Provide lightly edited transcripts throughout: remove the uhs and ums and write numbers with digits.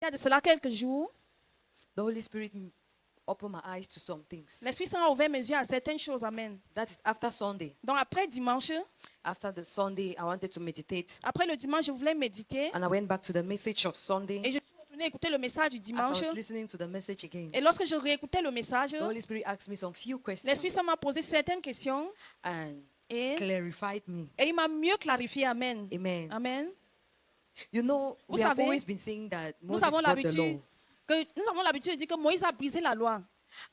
Il y a de cela quelques jours, the Holy Spirit opened my eyes to some things. l'Esprit Saint a ouvert mes yeux à certaines choses. Amen. That is after Sunday. Donc après dimanche, After the Sunday, I wanted to meditate. après le dimanche, je voulais méditer. And I went back to the message of Sunday. Et je suis retournée écouter le message du As I dimanche. was listening to the message again, Et lorsque je réécoutais le message, the Holy Spirit asked me some few questions l'Esprit Saint m'a posé certaines questions and et clarified me. il m'a mieux clarifié. Amen. Amen. Amen. You know, Vous we have savez, always been saying that Nous Moses avons brought the law. l'habitude de dire que Moïse a brisé la loi.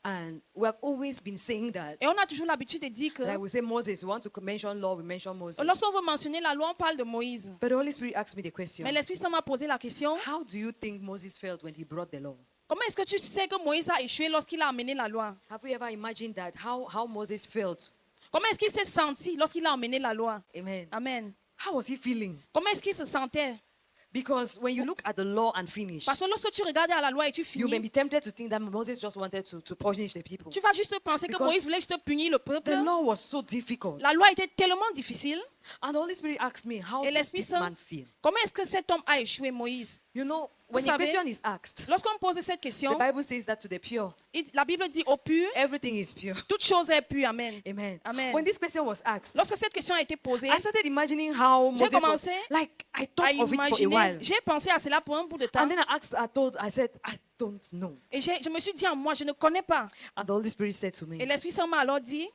And we have always been saying that. Et on a toujours l'habitude de dire que Like we say Moses, we want to mention law, we mention Moses. lorsqu'on veut mentionner la loi, on parle de Moïse. But the Holy Spirit asked me the question, Mais l'Esprit Saint m'a posé la question, how do you think Moses felt when he brought the law? comment est-ce que tu sais que Moïse a échoué lorsqu'il a amené la loi? Have you ever imagined that? How Moses felt? Comment est-ce qu'il s'est senti lorsqu'il a amené la loi? Amen. Amen. How was he feeling? Comment est-ce qu'il se sentait? Because when you look at the law and finish, Parce que lorsque tu regardes à la loi et tu you may finis, be tempted to think that Moses just wanted to punish the people. tu vas juste penser que Because Moïse voulait juste punir le peuple. The law was so difficult. La loi était tellement difficile. And the Holy Spirit asked me, how Et did l'Esprit this Saint, man feel? comment est-ce que cet homme a échoué, Moïse? You know, when Vous a savez, question is asked, Lorsqu'on pose cette the question, Bible says that to the pure, la Bible dit au pur, everything is pure. toute chose est pure. Amen. Amen. Amen. When this question was asked, Lorsque cette question a été posée, I started imagining how J'ai Moses was, commencé like, I à thought of it for a imaginer, while. j'ai pensé à cela pour un bout de temps. And then I said, I don't know. Et je me suis dit en moi, je ne connais pas. And the Holy Spirit said to Et me, l'Esprit Saint m'a alors dit,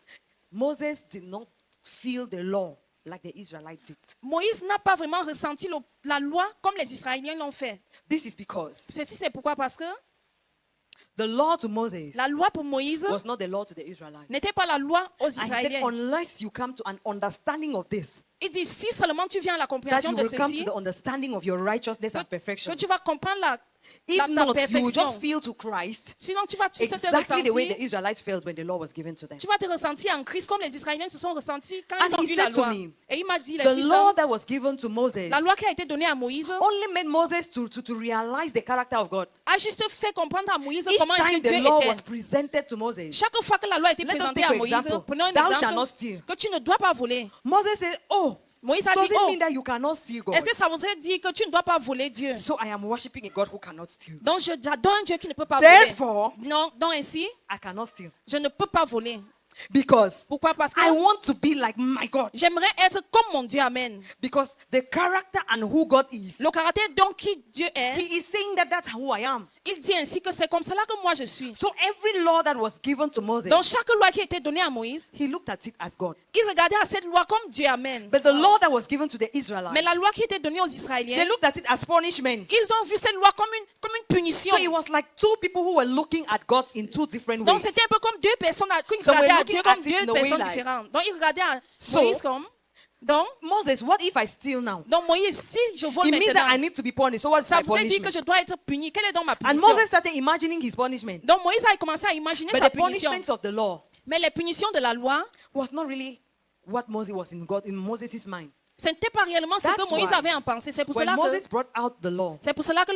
Moses did not feel the law like the Israelites did. Moïse n'a pas vraiment ressenti la loi comme les Israéliens l'ont fait. This is because Ceci, c'est pourquoi? Parce que the law to Moses la loi pour Moïse was not the law to the Israelites. n'était pas la loi aux And he said, Israéliens. unless you come to an understanding of this, Il dit, si seulement tu viens à la that compréhension you de will come to ceci, the understanding of your righteousness and perfection. que tu vas comprendre ta If not, you will perfection. just feel to Christ Sinon, tu vas te exactly the way the ressentir. Israelites felt when the law was given to them. Tu vas te ressentir en Christ comme les Israéliens se sont ressentis quand And ils ont he vu la said to loi. me, Et il m'a dit, The l'Esprit law Saint, that was given to Moses la loi qui a été donnée à Moïse only made Moses to realize the character of God. a juste fait comprendre à Moïse Each comment est-ce time que Dieu the law était. was presented to Moses, Chaque fois que la loi a été Let us présentée take à for Moïse, example, prenons un thou shall not exemple, steal. que tu ne dois pas voler. Moses said, oh, Moïse a does dit, it oh, mean that you cannot steal God? est-ce que ça voudrait dire que tu ne dois pas voler Dieu? So I am worshiping a God who cannot steal. Donc j'adore un Dieu qui ne peut pas voler. Therefore, Non, donc ainsi, I cannot steal. je ne peux pas voler. Because Pourquoi? Parce que I want to be like my God. j'aimerais être comme mon Dieu. Amen. Because the character and who God is, Le caractère donc qui Dieu est, He is saying that that's who I am. il dit ainsi que c'est comme cela que moi je suis. So every law that was given to Moses, Donc chaque loi qui a été donnée à Moïse, he looked at it as God. il regardait à cette loi comme Dieu. Amen. But the law that was given to the Israelites, Mais la loi qui était donnée aux Israéliens, they looked at it as punishment. ils ont vu cette loi comme une punition. So it was like two people who were looking at God in two different Donc ways. c'était un peu comme deux personnes qui So regardaient we're à looking Dieu at comme it deux in a way personnes like- différentes. Donc ils regardaient à So- Moïse comme. Donc Moses, what if I steal now? Moïse, si je vole It means that I maintenant, need to be punished. So what's ça my voudrait dire que punishment? je dois être puni. Quelle est donc ma And punition? Moses started imagining his punishment. Donc Moïse a commencé à imaginer But sa the punition. punishments of the law Mais les punitions de la loi, was not really what Moses was in Moses' mind. ce n'était pas réellement ce That's que Moïse why avait en pensée. C'est pour When cela Moses que, brought out the law,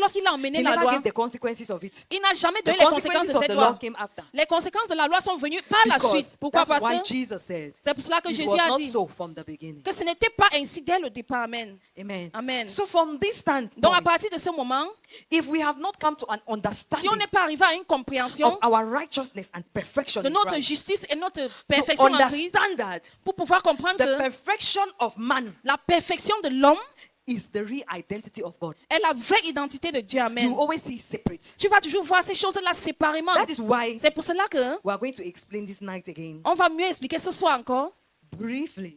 lorsqu'il a emmené he la never loi, gave the consequences of it. il n'a jamais The donné les conséquences consequences de of cette the law loi. came after. Les conséquences de la loi sont venues par la suite. Because Pourquoi? that's Parce why que Jesus said c'est pour cela que it Jésus was a not dit so from the beginning. que ce n'était pas ainsi dès le départ. Amen. Amen. Amen. So from this Donc à standpoint, partir de ce moment, if we have not come to an si on understanding n'est pas arrivé à une compréhension of our righteousness and perfection de in notre Christ, justice et notre to perfection en Christ, understand that pour pouvoir comprendre the que perfection of man la perfection de l'homme is the real identity of God. est la vraie identité de Dieu. You Amen. always see separate. Tu vas toujours voir ces choses-là séparément. That is why C'est pour cela que we are going to explain this night again on va mieux expliquer ce soir encore, briefly.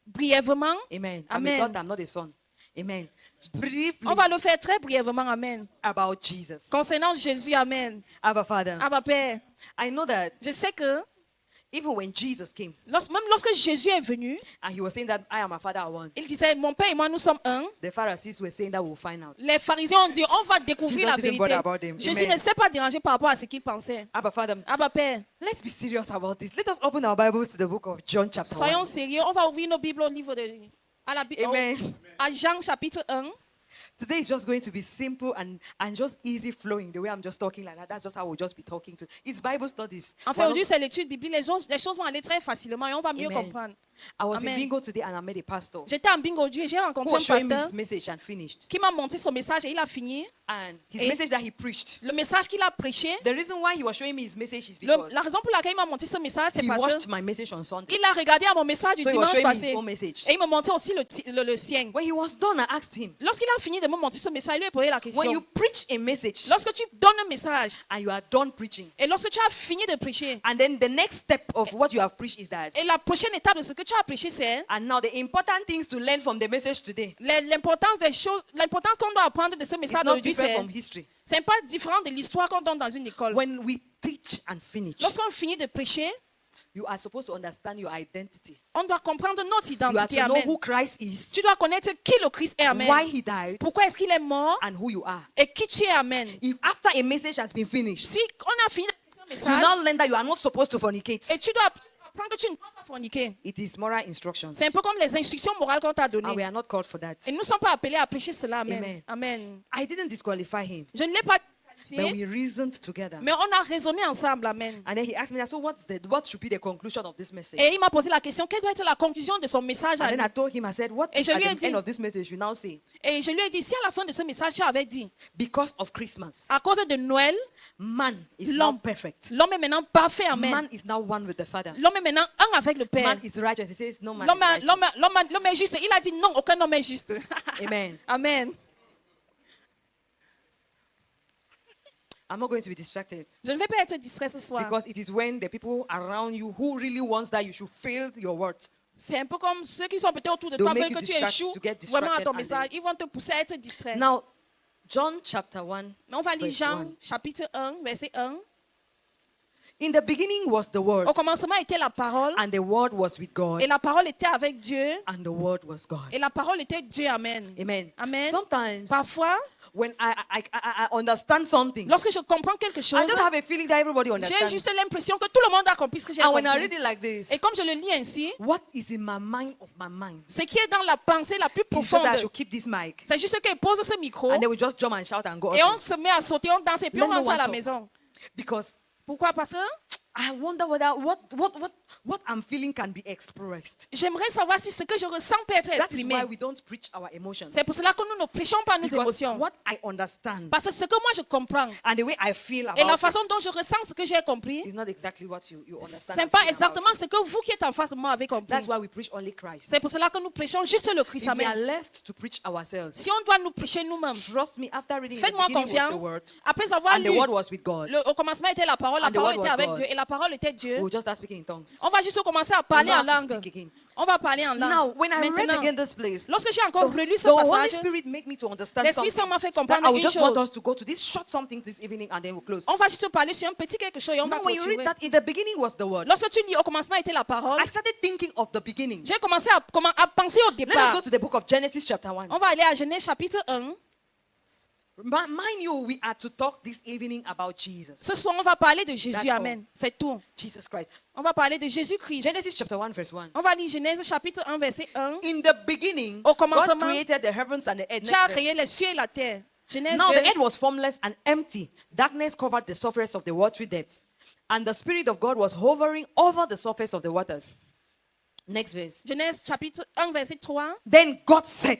brièvement. Amen. Amen. I'm a daughter, I'm not a son. Amen. Briefly On va le faire très brièvement. Amen. about Jesus. Concernant Jésus. Amen. Abba Father. Abba Père, I know that je sais que even when Jesus came même lorsque Jésus est venu, and he was saying that I am a father I want, il disait, mon Père et moi, nous sommes un. the Pharisees were saying that we'll find out. Les pharisiens ont dit, on va découvrir Jesus la didn't bother vérité. about them. Jésus Amen. ne s'est pas dérangé par rapport à ce qu'il pensait. Abba Father, Abba Père, let's be serious about this. Let us open our Bibles to the book of John chapter 1. soyons sérieux. On va ouvrir nos Bibles au livre de... Amen. À Jean chapitre 1. Today is just going to be simple and just easy flowing. The way I'm just talking like that, that's just how we'll just be talking to. It's Bible studies. En fait, We're aujourd'hui, not- c'est l'étude biblique. Les choses vont aller très facilement et on va mieux Amen. comprendre. I was Amen. in bingo today and I met a pastor J'étais en bingo aujourd'hui et j'ai who rencontré was un showing me pasteur his message and finished. qui m'a montré son message et il a fini. And his Et- message that he preached, Le message qu'il a prêché, the reason why he was showing me his message is because la raison pour laquelle il m'a montré ce message, c'est he parce watched que my message on Sunday. il a regardé à mon message du So he was dimanche showing me his passé. own message. Et il me montrait aussi le sien. When he was done, I asked him, Lorsqu'il a fini de me montrer ce message, il lui a posé la when you question. preach a message Lorsque tu donnes un message, and you are done preaching, et lorsque tu as fini de prêcher, and then the next step of what you have preached is that, et la prochaine étape de ce que tu as prêché, c'est and now the important things to learn from the message today l'importance des choses, l'importance qu'on doit apprendre de ce is message not d'aujourd'hui, different from history. c'est pas différent de l'histoire qu'on donne dans une école. When we teach and finish, Lorsqu'on finit de prêcher, you are supposed to understand your identity. on doit comprendre notre You have identité. to know Amen. who Christ is, Tu dois connaître qui le Christ est. Amen. why he died, Pourquoi est-ce qu'il est mort and who you are. et qui tu es. Amen. If after a message has been finished, Si on a fini de prêcher un you message now learn that you are not supposed to fornicate, et tu dois apprendre que tu ne dois pas forniquer, it is moral instructions. c'est un peu comme les instructions morales qu'on t'a And we données. are not called for that. Et nous ne sommes pas appelés à prêcher cela. Amen. Amen. Amen. I didn't disqualify him, Je ne l'ai pas but disqualifié, we reasoned together. mais on a raisonné ensemble. Amen. And then he asked me, so what should be the conclusion of this message? Et il m'a posé la question, quelle doit être la conclusion de son message à And then lui? I told him, I said, what Et if je at lui ai the dit- end of this message you now say, Et je lui ai dit, si à la fin de ce message, tu avais dit, because of Christmas, à cause de Noël, man is now l'homme perfect. l'homme est maintenant parfait. Amen. Man is now one with the Father. L'homme est maintenant un avec le Père. Man is righteous. He says, no man L'homme is righteous. l'homme est juste. Il a dit non, aucun homme est juste. Amen. Amen. I'm not going to be distracted Je ne vais pas être distrait ce soir. because it is when the people around you who really wants that you should fail your words. C'est un peu comme ceux qui sont peut-être autour de They'll toi, make veulent you que tu distract- échoues to get vraiment à distracted ton and message. Ils vont te pousser à être distrait. Now, John chapter 1, Mais on va lire verse Jean 1. chapitre 1, verset 1. In the beginning was the Word, Au commencement était la parole, and the Word was with God, et la parole était avec Dieu, and the Word was God. et la parole était Dieu. Amen. Amen. Amen. Sometimes Parfois, when I understand something, lorsque je comprends quelque chose, I just have a feeling that everybody j'ai understands. juste l'impression que tout le monde a compris ce que j'ai And when I compris. read it like this, Et comme je le lis ainsi, what is in my mind of my mind ce qui est dans la pensée la plus is so that I profonde, should keep this mic, c'est juste qu'il pose ce micro and then we just jump and shout and go. et on out. se met à sauter, on danse et puis Let on no rentre à one la talk. maison. Because Pourquoi? Parce que I wonder whether what I'm feeling can be expressed. j'aimerais savoir si ce que je ressens peut être That is exprimé. why we don't preach our emotions. C'est pour cela que nous ne prêchons pas nos Because émotions. what I understand Parce que ce que moi je comprends and the way I feel et la about façon dont je ressens ce que j'ai compris, it is not exactly what you understand. ce n'est and pas feel about exactement it. ce que vous qui êtes en face de moi avez compris. That's why we preach only Christ. C'est pour cela que nous prêchons juste le Christ. If we are Amen. left to preach ourselves, Si on doit nous prêcher nous-mêmes, trust me, after reading, in the faites-moi beginning was the confiance. Word, Après avoir and the lu, Word was with God. au commencement était la parole And the word était was avec God. Dieu et la parole était Dieu. We'll just start speaking in tongues. On va juste commencer à parler We'll en not have to langue. speak again. On va parler en Now, langue. when I read Maintenant, again this place, lorsque j'ai encore relu ce the Holy passage, Spirit made me to understand l'Esprit something Saint m'a fait that comprendre I would une just want chose. us to go to this short something this evening and then we'll close. On va juste parler sur un petit quelque chose et on va Now, when you read continuer. that, in the beginning was the Word. Lorsque tu lis au commencement était la parole, I started thinking of the beginning. j'ai commencé à penser au Let us départ. go to the book of Genesis chapter 1. On va aller à Genèse chapitre 1. Mind you, we are to talk this evening about Jesus. Ce soir, on va parler de Jésus. That's all. Amen. C'est tout. Jesus Christ. On va parler de Jésus-Christ. Genesis chapter 1 verse 1. On va lire Genèse chapitre 1, verset 1. In the beginning, Au God commencement, created the heavens and the earth. Tu as créé les cieux et la terre. Genèse Now the 2. earth was formless and empty. Darkness covered the surface of the watery depths. And the Spirit of God was hovering over the surface of the waters. Next verse. Genèse chapitre 1, verset 3. Then God said.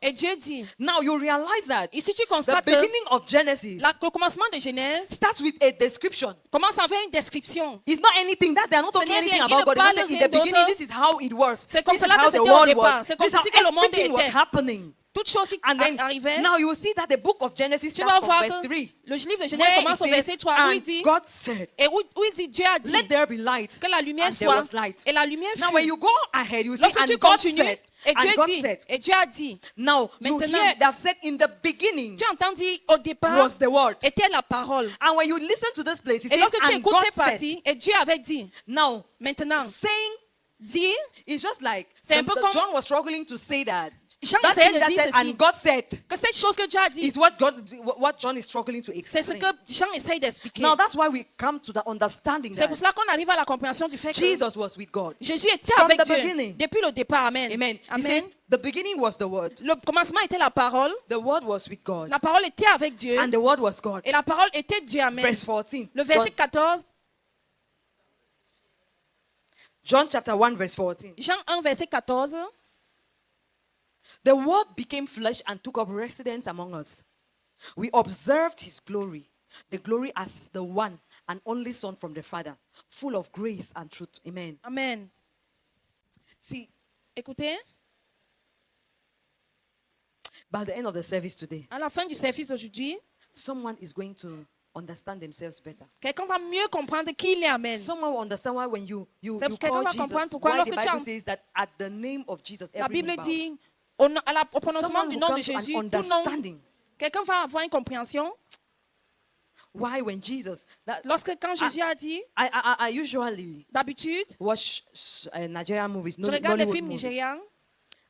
Et Dieu dit, Now you realize that ici tu the constates que beginning of Genesis le commencement de Genèse starts with a description. commence avec une description. It's not anything that they are not Ce talking n'est anything rien, about il ne God. They parle just say, in rien the beginning, d'autre. this is how it was. C'est comme This is cela que how the c'était au world départ. was. C'est comme This is how ceci que le monde everything was était. happening. Toutes choses qui And then arrivaient, now you will see that the book of Genesis tu starts vas from voir verse que 3. le livre de Genèse Where it commence au says, verset 3 où il and dit, God said, et où il dit, Dieu a dit let there be light. que la lumière And there soit. was light. Et la lumière Now when fut. you go ahead, you see, Lorsque tu and God continues, said, et Dieu and God dit, said. et Dieu a dit, Now you Maintenant, hear that said in the beginning tu entends dire au départ was the word. était la parole. And when you listen to this place, it Et says, lorsque tu and écoutes God ces said. parties, et Dieu avait dit, Now, maintenant, saying dit, is just like C'est un peu comme- John was struggling to say that. Jean That essayait thing de that dire said, ceci, and God said, que cette chose que Dieu a dit, is what John is struggling to c'est ce explain. que Jean essaye d'expliquer. Now that's why we come to the understanding C'est pour that cela qu'on arrive à la compréhension du fait que Jesus was with God. Jésus était From avec the Dieu beginning. depuis le départ. Amen. Amen. He Amen. says, the beginning was the word. Le commencement était la parole. The word was with God. La parole était avec Dieu. And the word was God. Et la parole était Dieu. Amen. Verse 14. Le verset 14, John chapter 1 verse 14. Jean 1, verset 14. The word became flesh and took up residence among us. We observed his glory, the glory as the one and only Son from the Father, full of grace and truth. Amen. Amen. See, Écoutez, by the end of the service today, à la fin du service aujourd'hui, someone is going to understand themselves better. quelqu'un va mieux comprendre qui il est. Amen. Someone will understand why when you C'est call quelqu'un va Jesus, comprendre pourquoi why the lorsque tu Bible as- says that at the name of Jesus, La every Bible knee bows. dit, au prononcement Someone du will nom come de to Jésus, an tout nom, understanding. quelqu'un va avoir une compréhension. Why when Jesus, Lorsque quand Jésus a dit, I usually d'habitude, watch Nigerian movies, je regarde les Nollywood films movies. nigérians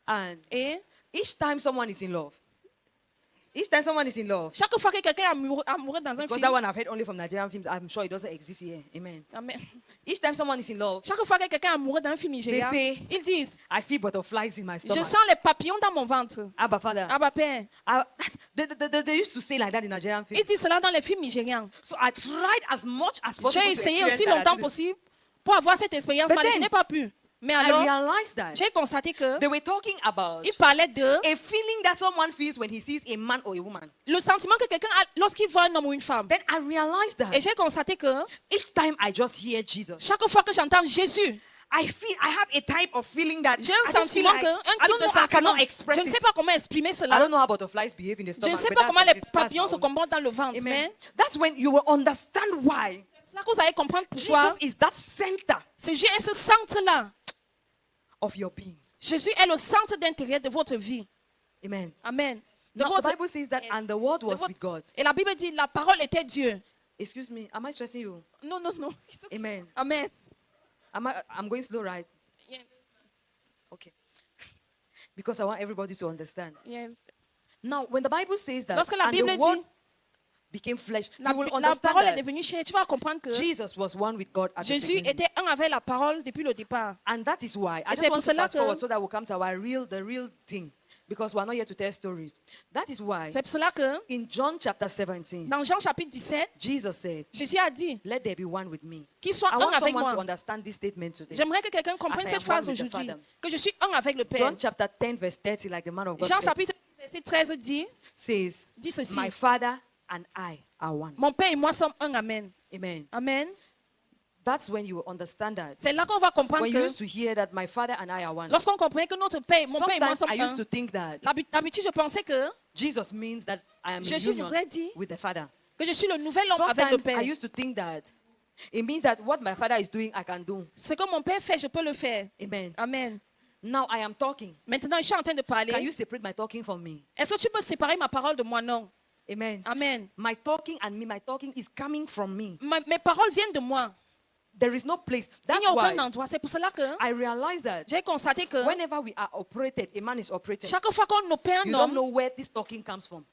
And et each time someone is in love, chaque fois que quelqu'un est amoureux dans un because film, that one I've heard only from Nigerian films, I'm sure it doesn't exist here. Amen. Amen. Each time someone is in love, Chaque fois que quelqu'un est amoureux d'un film nigérien, say, ils disent, I feel butterflies in my je stomach. sens les papillons dans mon ventre. Abba Father. Abba Père. They used to say like that in Nigerian films. Ils disent cela dans les films nigériens. So I tried as much as possible J'ai to essayé experience aussi that. I longtemps didn't. possible pour avoir cette expérience, But mais je then, n'ai pas pu. Mais I alors, realized that j'ai constaté que they were talking about il parlait de a feeling that someone feels when he sees a man or a woman. le sentiment que quelqu'un a lorsqu'il voit un homme ou une femme. Then I realized Et that j'ai constaté que each time I just hear Jesus, chaque fois que j'entends Jésus, I have a type of feeling that j'ai I un just feel sentiment like, un I type don't de know, I sentiment. cannot express Je ne sais it. pas comment exprimer I cela. don't know how butterflies behave in the Je stomach. ne sais but pas that's comment it. les That's papillons my se own. comportent dans le ventre, Amen. mais That's when you will understand why c'est là que vous allez comprendre pourquoi Jesus is that center Jésus est ce centre-là. of your being. Jésus est le centre d'intérêt de votre vie. Amen. Amen. De Now, the votre- Bible says that, Yes. and the word de was votre- with God. Et la Bible dit, la parole était Dieu. Excuse me, am I stressing you? Non, non, non. Amen. Amen. I'm going slow, right? Yes. Okay. Because I want everybody to understand. Yes. Now, when the Bible says that, Lorsque la and the Bible word dit, became flesh, la, you will la understand parole est that devenue chair, tu vas comprendre que Jesus was one with God at the Jésus beginning. était un avec la parole depuis le départ. And that is why I Et c'est just pour want to cela fast que- forward so that we'll come to the real thing. Because we're not here to tell stories. That is why C'est pour cela que in John chapter 17, dans Jean chapitre 17, Jesus said, Jésus a dit let there be one with me. qu'il soit I un want avec someone to moi. understand this statement today. J'aimerais que quelqu'un comprenne As I cette am phrase one with the aujourd'hui. Father. Que je suis un avec le Père. John chapter 10 verse 30, like the man of God Jean said, chapitre 10, verset 13 says, dit ceci. my Father and I are one. Mon Père et moi sommes un. Amen. Amen. Amen. That's when you will understand that. C'est là qu'on va comprendre When you que used to hear that my Father and I are one. lorsqu'on comprend que notre Père, mon Père et moi Sometimes sommes I used un. to think that D'habitude, je pensais que Jesus means that I am in Jésus union voudrait dire with the Father. que je suis le nouvel homme avec le Sometimes Père. I used to think that it means that what my Father is doing, I can do. Ce que mon Père fait, je peux le faire. Amen. Amen. Now I am talking. Maintenant, je suis en train de Can you parler. separate my talking from me? Est-ce que tu peux séparer ma parole de moi? Non. Amen. Amen. My talking and me, my talking is coming from me. Mes paroles viennent de moi. There is no place. Il That's n'y a aucun why endroit. C'est pour cela que I realize that j'ai constaté que whenever we are operated, a man is operated. chaque fois qu'on opère un You don't homme, know where this talking comes from.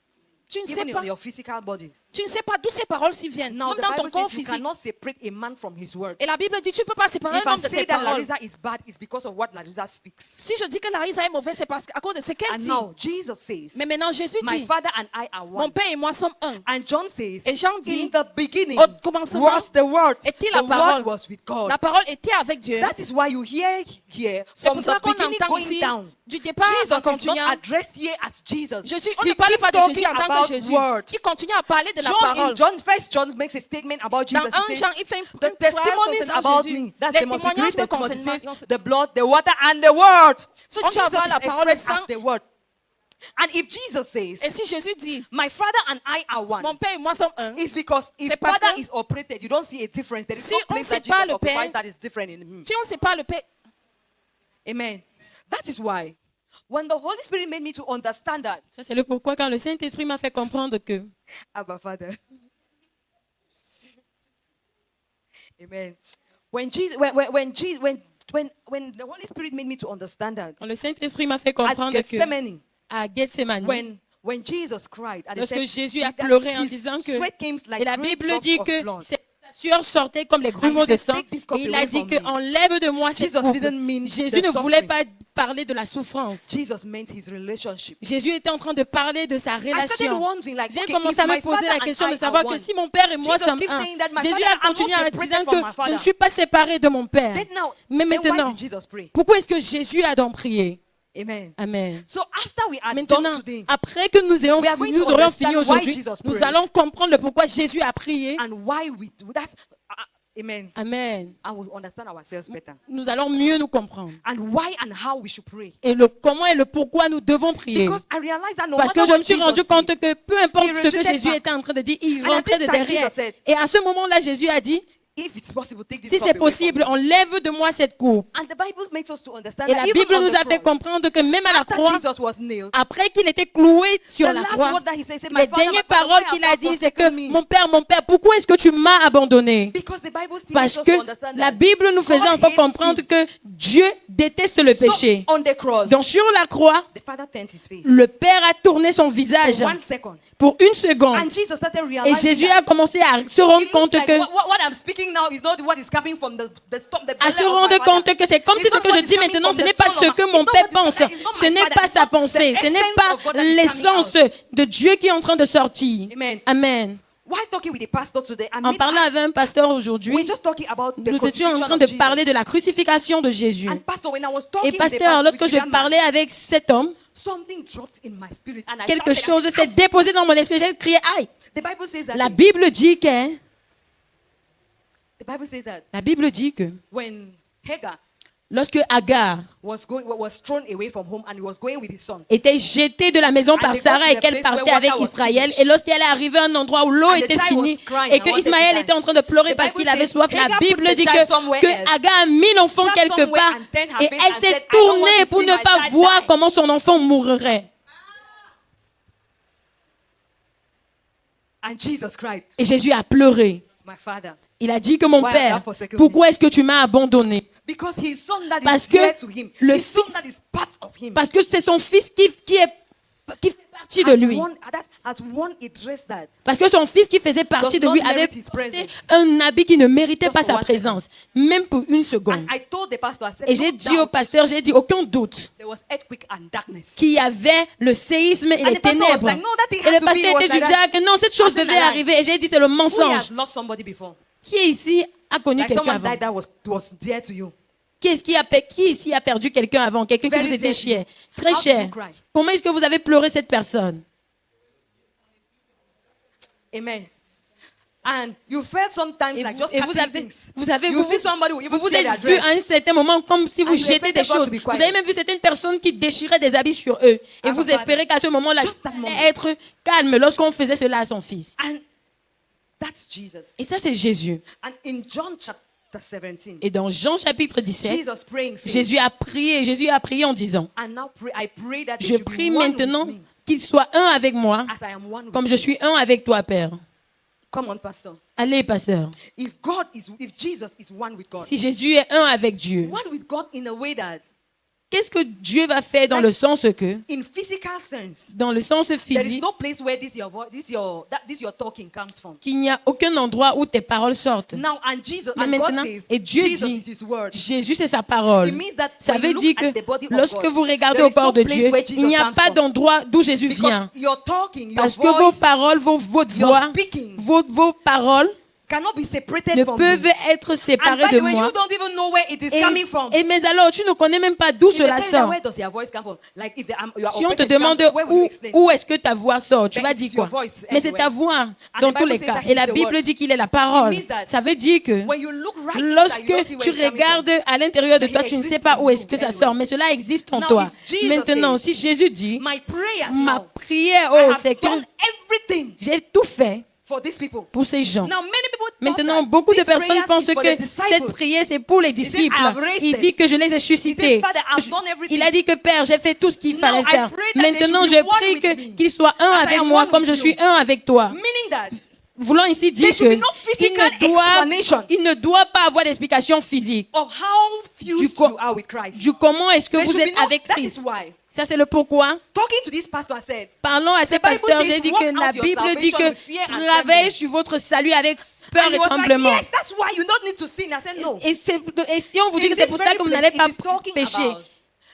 tu ne sais Even pas, in your physical body. tu ne sais pas d'où ces paroles s'y viennent. Now Même the dans ton Bible corps says you physique. cannot separate a man from his words. Et la Bible dit, tu ne peux pas séparer If un I homme de say ses that paroles. Larissa is bad, it's because of what Larissa speaks. Si je dis que Larissa est mauvaise, c'est parce qu'à cause de ce qu'elle And dit. now Jesus says, Mais maintenant, Jésus my dit, Father and I are mon one. Père et moi sommes un. And John says, Et Jean dit, in the beginning au commencement, was the word. était la The parole. word was with God. La parole était avec Dieu. That is why you hear here C'est from pour cela the qu'on beginning entend going ici, down. du départ en Jesus is not continuant. addressed here as Jesus. Jésus, on He ne parle keeps pas de talking Jésus en tant about que Jésus. word. Il continue à parler de la John parole. in First John makes a statement about Dans Jesus. 1 He Jean, says, il fait une the phrase testimonies concernant about Jésus. me. That's Les the most three témoignages me testimonies. He concernant. says, the blood, the water, and the word. So On doit Jesus avoir is la parole, le expressed as sang. the word. And if Jesus says, Et si Jésus dit, my Father and I are one, mon Père et moi sommes un, it's because if C'est parce Father que is operated, you don't see a difference. There is si no on place that sépare Jesus le occupies Père, that is different in him. si on ne sait pas le Père, Amen. That is why when the Holy Spirit made me to understand that, Ça, c'est le pourquoi quand le Saint-Esprit m'a fait comprendre que Abba Father. Amen. When Jesus, when the Holy Spirit made me to understand that, quand le Saint-Esprit m'a fait at comprendre que Gethsemane, à Gethsemane, when Jesus cried, and he lorsque said, Jésus a that pleuré en his disant que, sweat came like et la great Bible drops dit of que blood. sa sueur sortait comme les grumeaux de sang, Take this cup et il away a dit from que me. enlève de moi cette Jesus coupe. didn't mean Jésus the ne voulait suffering. pas parler de la souffrance. Jesus meant his relationship. Jésus était en train de parler de sa I started relation. wondering, like, J'ai okay, commencé if à me my poser father la and question I de savoir are que one, si mon père et moi Jesus sommes keeps un, saying that my Jésus father, a I'm not continué en separated disant from my que je father. ne suis pas séparé de mon père. Then now, Mais then why maintenant, did Jesus pray? pourquoi est-ce que Jésus a donc prié? Amen. Amen. So after we are done Maintenant, today, après que nous We are going to aurions fini understand why aujourd'hui, Jesus nous prayed. allons comprendre le pourquoi Jésus a prié. and why we do that, amen. Amen. And we'll understand ourselves better. Nous allons mieux nous comprendre. And why and how we should pray. Et le comment et le pourquoi nous devons prier. Because I realize that no Parce matter que je what me suis Jesus rendu did, compte que peu importe He ce que rejected Jésus back. était en train de dire, il And at rentrait this de time, derrière. Jesus said, Et à ce moment-là, Jésus a dit, if it's possible, take this si cup c'est away from possible, me. enlève de moi cette coupe. And the Bible makes us to understand Et that la even Bible on nous the a fait cross, comprendre que même à la after croix, Jesus was nailed, après qu'il était cloué sur the la last croix, word that he said, my les Father, dernières my Father, paroles why qu'il hast a thou dit, c'est forsaken que me? mon Père, pourquoi est-ce que tu m'as abandonné? Because the Bible still Parce makes us que to understand la that Bible nous faisait God encore hates comprendre sin. que Dieu déteste le péché. So, on the cross, Donc sur la croix, the Father turned his face le Père a tourné son visage for 1 second. pour une seconde. And Jesus started Et realizing Jésus that a commencé à se it rendre looks compte like que what I'm speaking now is not what is coming from the à se belly of rendre my compte Father. que c'est comme It's si ce not que what je is dis coming maintenant, from ce the n'est pas soul ce of que my- mon it's not Père what is- pense, it's not ce my n'est Father, pas it's sa not the pensée, ce n'est essence pas of God that is coming l'essence out. de Dieu qui est en train de sortir. Amen. Amen. While talking with the pastor today, En parlant avec un pasteur aujourd'hui, we're just talking about the nous étions en crucifixion train of de Jesus. parler de la crucifixion de Jésus. And pastor, when I was talking Et with the pasteur, pastor, lorsque with je that man, parlais avec cet homme, something dropped in my spirit and I quelque shouted, chose I s'est said, déposé dans mon esprit. J'ai crié, aïe! The Bible says that. La Bible dit que, The Bible says that la Bible dit que, when Hagar lorsque Agar was thrown away from home and he was going with his son. était jetée de la maison par Sarah et qu'elle partait avec Israël, et lorsqu'elle est arrivée à un endroit où l'eau était finie et que Ismaël était en train de pleurer parce qu'il avait soif, la Bible dit que Agar a mis l'enfant quelque part et elle s'est tournée pour ne pas voir comment son enfant mourrait. And Jesus cried, Et Jésus a pleuré. my father. Il a dit que mon Père, pourquoi est-ce que tu m'as abandonné? Because his son that Parce is que dear to him, le his son fils- that is part of him, Parce que c'est son fils qui fait partie de lui. has won a dress that Parce que son fils qui faisait partie de lui avait porté un habit qui ne méritait pas sa présence, même pour une seconde. and I told the pastor, I said, Et j'ai no dit au doubt, pasteur, j'ai dit aucun doute there was earthquake and darkness. qu'il y avait le séisme et And les the pastor was ténèbres. like, no, that thing Et has le to be, pasteur was était du like genre que non, cette chose I said, devait like that. arriver. Et j'ai dit, c'est le Who mensonge. has lost somebody before? Qui ici a connu Like quelqu'un someone avant? died that was dear to you. Qui ici a perdu quelqu'un avant? Quelqu'un qui Very vous était dear. cher, très How did cher. you cry? Comment est-ce que vous avez pleuré cette personne? Amen. And you felt sometimes Et like vous, just et vous catching avez, things. vous avez, You vous, see somebody who even vous tear êtes their vu dress. à un certain moment comme si vous And you jetez des expected God choses. to be Vous quiet. avez même vu certaines personnes qui déchiraient des habits sur eux. Et Ah, vous my espérez qu'à ce moment-là, Just that il moment. allait être calme lorsqu'on faisait cela à son fils. And that's Jesus. Et ça, c'est Jésus. And in John chapter 17, Et dans Jean chapitre 17, Jesus praying, saying, Jésus a prié en disant, and now I pray that they je should be prie one maintenant with me qu'il soit un avec moi, as I am one with comme you. je suis un avec toi, Père. Come on, pastor. Allez, pasteur. If Jesus is one with God, Si Jésus est un avec Dieu, one with God in a way that, qu'est-ce que Dieu va faire dans le sens que, in physical sense, dans le sens there is physique, no place where this your talking comes from. qu'il n'y a aucun endroit où tes paroles sortent. Now, and Jesus, Mais and God maintenant, says, et Dieu Jesus dit, is His word. Jésus, c'est sa parole. It means that Ça when veut you look dire at the body que of lorsque God, vous regardez there au is no corps de place Dieu, where Jesus il n'y a comes pas from. d'endroit d'où Jésus Because vient. your talking, your Parce que vos voice paroles, votre your voix, speaking vos paroles cannot be separated ne from peuvent you. être And séparées by de the way, moi. you don't even know where it is coming from. Mais alors, tu ne connais même pas d'où It cela depends on sort. where does your voice come from. Like if you are Si on te operated demande cancer, where will you explain? où est-ce que ta voix sort, tu Then vas it's dire your quoi? voice Mais c'est ta anyway. voix And dans the tous Bible les says cas. that Et la he's the Bible word. dit qu'il est la parole. It means that Ça veut dire que When you look right inside, you lorsque don't see where tu it's coming from. regardes à l'intérieur de But toi, he tu ne sais exists pas in où est-ce you que ça anyway. sort, mais cela existe en Now, toi. if Jesus Maintenant, says, si Jésus dit, My prayers ma now, prière, I oh, have c'est que done everything j'ai tout fait for these people. pour ces gens. Now, many people thought Maintenant, that beaucoup de this personnes prayer pensent is for que the disciples. cette prière, c'est pour les said, disciples. "I have raised Il them." dit que je les ai He suscités. says, "Father, I've done everything." Il a dit que Père, j'ai fait tout ce qu'il Now, fallait I faire. pray that they Maintenant, should je be one prie with me. qu'ils soient un As I avec am moi one comme with je you. suis un avec toi. Meaning that Voulant ici dire There should be que no physical explanation. il ne doit pas avoir d'explication physique of how fused co- you are with Christ. du comment est-ce que There vous should be êtes no- avec that Christ. is why. Ça, c'est le pourquoi. Talking to this pastor, I said, Parlons à ce The Bible pasteur, says, j'ai dit "Work que la out your Bible dit salvation que with fear and travaillez trembling." sur votre salut avec peur and et he was like, tremblement. yes, that's why you don't need to sin. I said, no. Et si on vous dit In que c'est this pour ça very que vous place, n'allez pas it is talking pécher, about,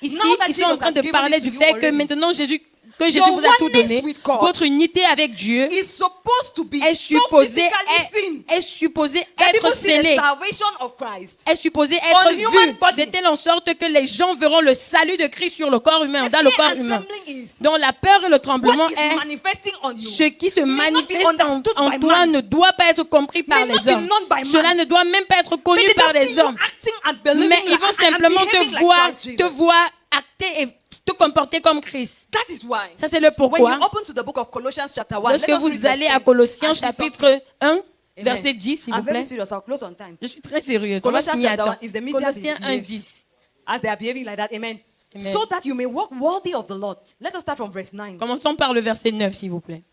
ici, now that ils sont en Jesus train has de given parler it du to you fait que already, maintenant Jésus que Jésus Your vous a tout oneness donné, with God votre unité avec Dieu is supposed to be est so supposée physically seen être that people see the scellée, salvation of Christ est supposée être on human vue body. de telle en sorte que les gens verront le salut de Christ sur le corps humain, dans le Fear corps and humain. trembling is Donc la peur et le tremblement what is est manifesting on you. ce qui se may not be manifeste understood en by toi man. ne doit pas être compris par May not les be hommes. known by man. Cela ne doit même pas être But connu they par just les see you hommes. acting and believing Mais ils vont and simplement behaving te like voir, Christ Jesus. te voir acter et te comporter comme Christ. That is why. Ça, c'est le When pourquoi. you open to the book of Colossians chapter 1, Lorsque let us read vous verse allez à 10 Colossiens and see something. chapitre 1, Amen. verset 10, s'il vous I'm very plaît. serious. I'll close on time. Je suis très sérieuse. On va Colossians finir à chapter temps. 1, if the media Colossiens 1, behaves 10. as they are behaving like that, amen. Amen. So that you may walk worthy of the Lord. Let us start from verse 9. Commençons par le verset 9, s'il vous plaît.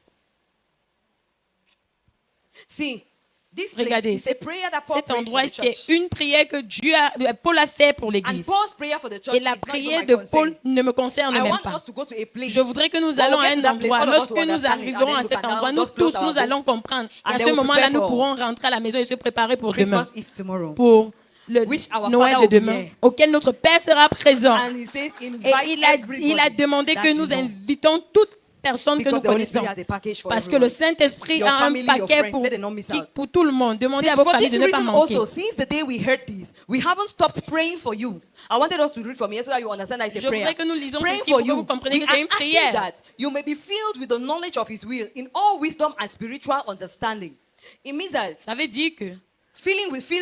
See, this place Regardez, is a prayer that Paul cet prays endroit, for the c'est church. une prière que Paul a fait pour And l'Église. Paul's prayer for the church Et is la not even prière my de concern. Paul ne me concerne I même want pas. us to go to a place. Je voudrais que nous When allons we à get un to that place, endroit. all of us Lorsque will nous understand it, and arriverons then à we cet can now endroit, nous just close tous, our nous allons books. comprendre. Et And à then ce we'll moment-là, prepare nous for pourrons rentrer à la maison et se préparer pour demain. Christmas Eve tomorrow. Pour le Which our Noël Father de will be demain, here. auquel notre Père sera présent. And he says, Et invite il a everybody demandé that que you nous know. invitons toute personne que nous Because the Holy connaissons. Spirit has a package for Parce que everyone. le Saint-Esprit Your a un family, your paquet friends, let them not miss out. pour tout le monde. Demandez à Since vos for familles this de ne pas reason manquer. also, since the day we heard this, we haven't stopped praying for you. I wanted us to read from here so that you understand that it's a Je prayer. voudrais que nous lisons Praying ceci for pour que vous you. compreniez We que c'est are une asking prière. that you may be filled with the knowledge of His will in all wisdom and spiritual understanding. It means that Ça veut dire que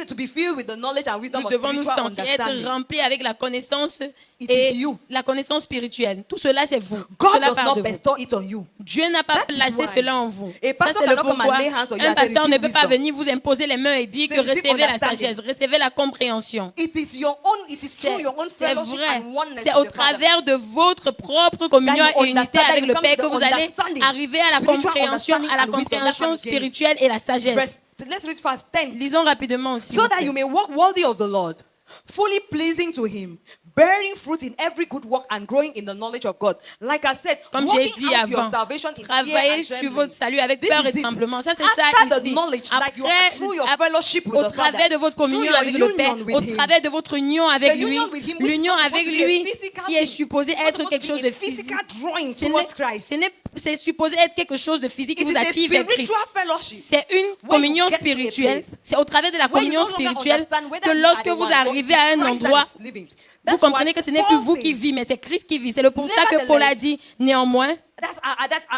to be filled with the knowledge and wisdom nous of devons nous spiritual sentir être understanding. remplis avec la connaissance It et is you. la connaissance spirituelle. Tout cela, c'est vous. God Cela does part not de vous. bestow it on you. Dieu n'a pas That is placé why. cela en vous. A Ça, pastor c'est le cannot come and pourquoi lay hands on you un and say, pasteur ne "Receive peut pas wisdom." venir vous imposer les mains et dire que Say, "Receive recevez la understanding." sagesse, recevez la compréhension. It is your own, it is C'est through your own c'est fellowship vrai. and oneness C'est with au the Father. travers de votre propre communion That you et unité understand, that avec you le come Père to que the vous allez understanding, arriver à la spiritual compréhension, understanding à la and wisdom. That's compréhension what you gain. spirituelle et la sagesse. Let's read verse 10. Lisons rapidement aussi. So that you may walk worthy of the Lord, fully pleasing to Him, bearing fruit in every good work and growing in the knowledge of God. Like I said, Comme j'ai working dit out your avant, salvation in fear travaillez and sur trembling. votre salut avec This peur et is it. tremblement. Ça, c'est ça After the ici. knowledge that you are through your Après, fellowship with au the travers Father, de votre through communion your avec le Père, union with au Him. travers de votre union avec The lui, union with Him, which is l'union supposed avec to be a lui physical qui est thing. supposé It's être supposed quelque to chose be a de physique. physical drawing Ce towards n'est- Christ. C'est supposé être quelque chose de physique qui It vous is a attire vers Christ. spiritual fellowship. C'est une When you communion get to a spirituelle. place C'est au travers de la where you communion no longer spirituelle understand whether que you lorsque are the vous one, arrivez à un but it's endroit, Christ that is living. vous That's comprenez why que ce n'est plus Paul vous qui says, vivez, mais c'est Christ qui vit. C'est pour ça que Paul a dit, néanmoins,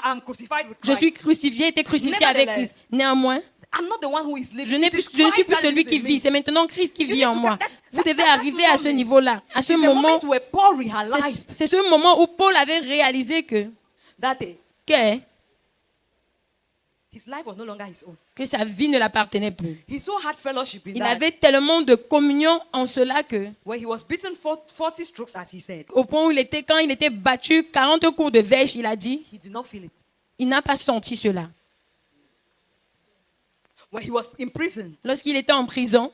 I'm crucified with je Christ. suis crucifié, été crucifié avec Nevertheless, Christ. Néanmoins, I'm not the one who is living. je ne It is suis Christ plus that celui lives qui in me. vit, c'est maintenant Christ qui You vit need en to moi. get- Vous devez that arriver à ce moment. niveau-là, à ce It's the moment. moment where Paul realized C'est ce moment où Paul avait réalisé que that his life was no longer his own. sa vie ne l'appartenait plus. He so had fellowship in Il that avait tellement de communion en cela que, where he was beaten 40 strokes, as he said, au point où quand il était battu 40 coups de vêche, il a dit, he did not feel it. il n'a pas senti cela. When he was in prison, Lorsqu'il était en prison,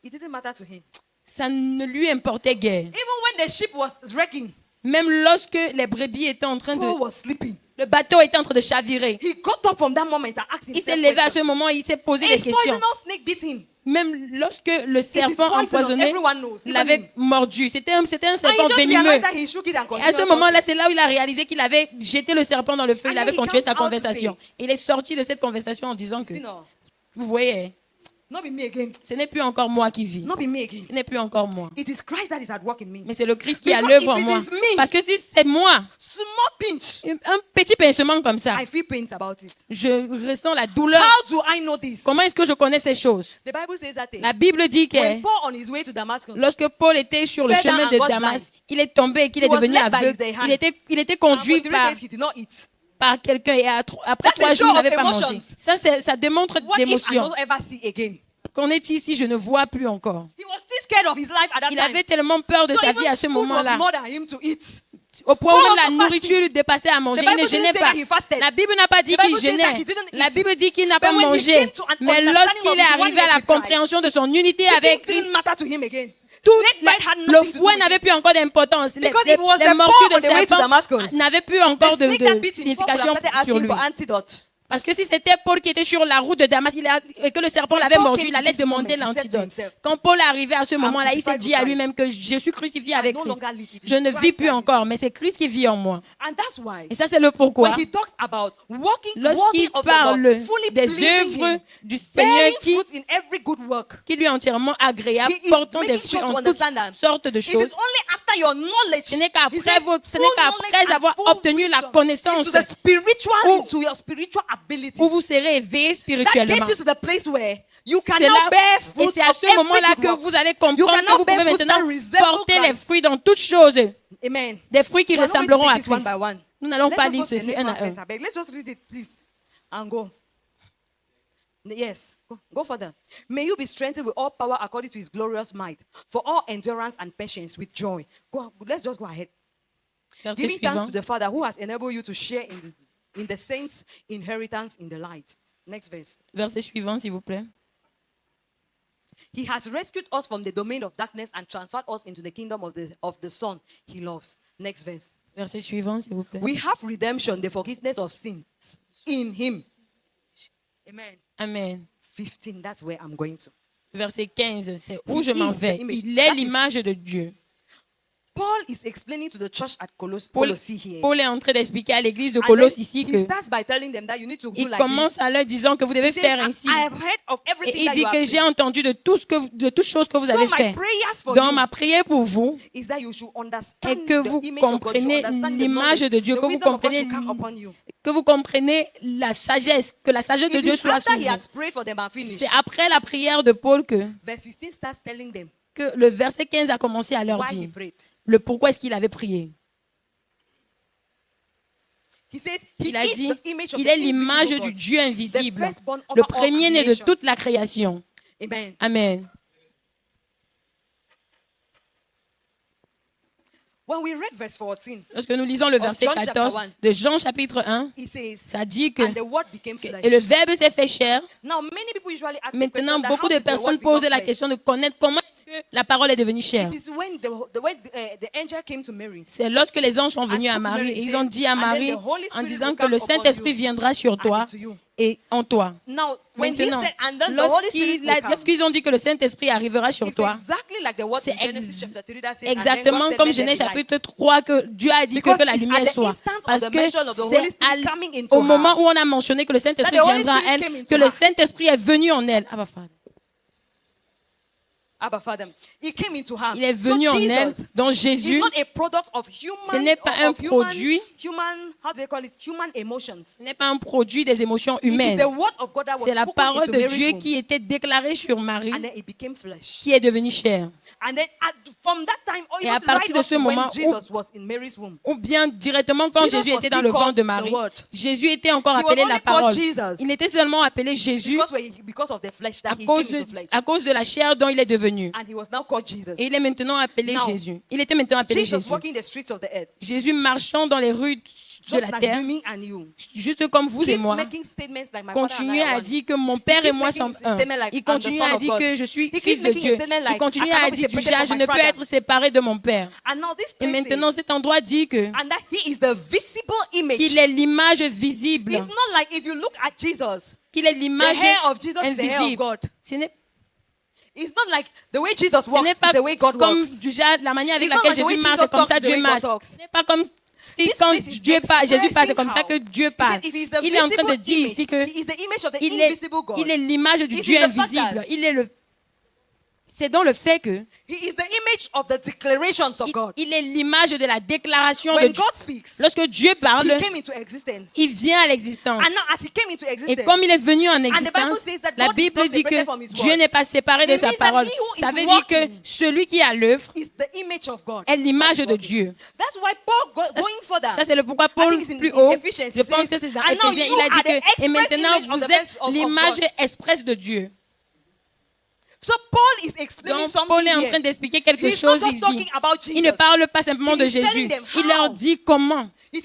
it didn't matter to him. ça ne lui importait guère. Even when the ship was wrecking, Même lorsque les brebis étaient en train de... Paul was sleeping. Le bateau était en train de chavirer. He got up from that moment and asked Il s'est himself levé à ce questions. moment et il s'est posé A des questions. poisonous snake bit him. Même lorsque le serpent poisonous, empoisonné everyone knows, even him. l'avait mordu. C'était un And he serpent just venimeux. realized that he shook it and Et à continued ce moment-là, c'est là où il a réalisé qu'il avait jeté le serpent dans le feu. And Il then avait he continué comes sa out to conversation. Il est sorti de cette conversation en disant que, See, no, vous voyez, not be me again. ce n'est plus encore moi qui vis. Not be me again. Ce n'est plus encore moi. It is Christ that is at work in me. Mais c'est le Christ qui est à Because l'œuvre en if it moi. is me, Parce que si c'est moi, Small pinch. un petit pincement comme ça, I feel pains about it. je ressens la douleur. How do I know this? Comment est-ce que je connais ces choses? The Bible says that La Bible dit que when Paul on his way to Damascus, lorsque Paul était sur le fell down chemin and de got Damas, il est tombé et qu'il est He was devenu led by aveugle. his hand. Il était and for conduit 3 par days he did not eat. quelqu'un et après That's 3 a jours, show il n'avait of pas mangé. emotions. Ça démontre What if I l'émotion. don't ever see again? Qu'on est ici, je ne vois plus encore. He was still scared of his life at that Il time. avait tellement peur de So sa even vie à ce food was moment-là, more than him to eat. au point où Paul même la was nourriture fasting. lui dépassait à manger. The Il ne Bible gênait didn't say pas. that he fasted. La Bible n'a pas dit The qu'il Bible says gênait. that he didn't La eat. Bible dit qu'il n'a pas But when he mangé. came to an Mais understanding lorsqu'il of est his arrivé oneness à la with Christ, compréhension de son unité The avec things Christ, didn't matter to him again. tout Snake bite had le nothing to do fouet with n'avait it. plus encore d'importance. Because it was Les the morsures Paul de on the way to serpent Damascus. n'avaient plus encore The de snake that bit him, Paul signification started sur asking lui. for antidote. Parce que si c'était Paul qui était sur la route de Damas et que le serpent l'avait mordu, il allait demander l'antidote. Quand Paul est arrivé à ce moment-là, il s'est dit à lui-même que je suis crucifié avec Christ. Je ne vis plus encore, mais c'est Christ qui vit en moi. Et ça, c'est le pourquoi. Lorsqu'il parle des œuvres du Seigneur qui lui est entièrement agréable, portant des fruits en toutes sortes de choses, ce n'est qu'après avoir obtenu la connaissance où vous serez éveillé spirituellement. C'est à ce moment-là que vous allez comprendre que vous pouvez maintenant porter les fruits dans toutes choses. Des fruits qui ressembleront à Christ. Nous n'allons pas lire ceci un à un. Let's just read it, please, and go. Yes, go further. May you be strengthened with all power according to his glorious might, for all endurance and patience with joy. Let's just go ahead. Giving thanks to the Father who has enabled you to share in the saints' inheritance in the light. Next verse. Verset suivant, s'il vous plaît. He has rescued us from the domain of darkness and transferred us into the kingdom of the Son he loves. Next verse. Verset suivant, s'il vous plaît. We have redemption, the forgiveness of sins in him. Amen. Amen. 15, that's where I'm going to. Verset 15, c'est où je m'en vais. Il est l'image de Dieu. Paul is explaining to the church at Colossae here. Paul est en train d'expliquer à l'église de Colosse ici que il commence à leur disant que vous devez faire ainsi. Et il dit que j'ai entendu de toutes choses que vous avez fait. Donc ma prière pour vous est que vous compreniez l'image de Dieu, que vous compreniez la sagesse, que la sagesse de Dieu soit sur vous. C'est après la prière de Paul que le verset 15 a commencé à leur dire le pourquoi est-ce qu'il avait prié. Il a dit, il est l'image du Dieu invisible, le premier-né de toute la création. Amen. Lorsque nous lisons le verset 14 de Jean chapitre 1, ça dit que et le Verbe s'est fait chair. Maintenant, beaucoup de personnes posent la question de connaître comment est-ce que la parole est devenue chair. C'est lorsque les anges sont venus à Marie et ils ont dit à Marie en disant que le Saint-Esprit viendra sur toi et en toi. Maintenant, lorsqu'ils ont dit que le Saint-Esprit arrivera sur toi, c'est exactement comme Genèse chapitre 3 que Dieu a dit que la lumière soit. Parce que c'est au moment où on a mentionné que le Saint-Esprit viendra à elle, que le Saint-Esprit est venu en elle. Il est venu en elle, donc Jésus, ce n'est pas un produit, ce n'est pas un produit des émotions humaines. C'est la parole de Dieu qui était déclarée sur Marie, qui est devenue chair. Et à partir de ce moment, ou bien directement quand Jésus était dans le ventre de Marie, Jésus était encore appelé la parole. Il n'était seulement appelé Jésus à cause de la chair dont il est devenu. Et il est maintenant appelé Jésus. Il était maintenant appelé Jésus. Jésus marchant dans les rues de la terre, juste comme vous et moi, continue à dire que mon Père et moi sommes un. Il continue à dire que je suis fils de Dieu. Il continue à dire déjà, je ne peux être séparé de mon Père. Et maintenant, cet endroit dit que qu'il est l'image visible. Qu'il est l'image invisible. Ce n'est pas comme la manière avec laquelle Jésus marche, c'est comme ça Dieu marche. Ce n'est pas comme si quand Dieu parle, Jésus parle, c'est comme ça que Dieu parle. Il est en train de dire ici que il est l'image du Dieu invisible. C'est dans le fait que il est l'image de la déclaration de Dieu. Lorsque Dieu parle, il vient à l'existence. Et comme il est venu en existence, la Bible dit que Dieu n'est pas séparé de sa parole. Ça veut dire que celui qui a l'œuvre est l'image de Dieu. Ça, c'est le pourquoi Paul, plus haut, je pense que c'est dans Éphésiens, il a dit que, et maintenant vous êtes l'image expresse de Dieu. Donc, Paul est en train d'expliquer quelque chose ici. Il ne parle pas simplement de Jésus. Il leur dit comment. Il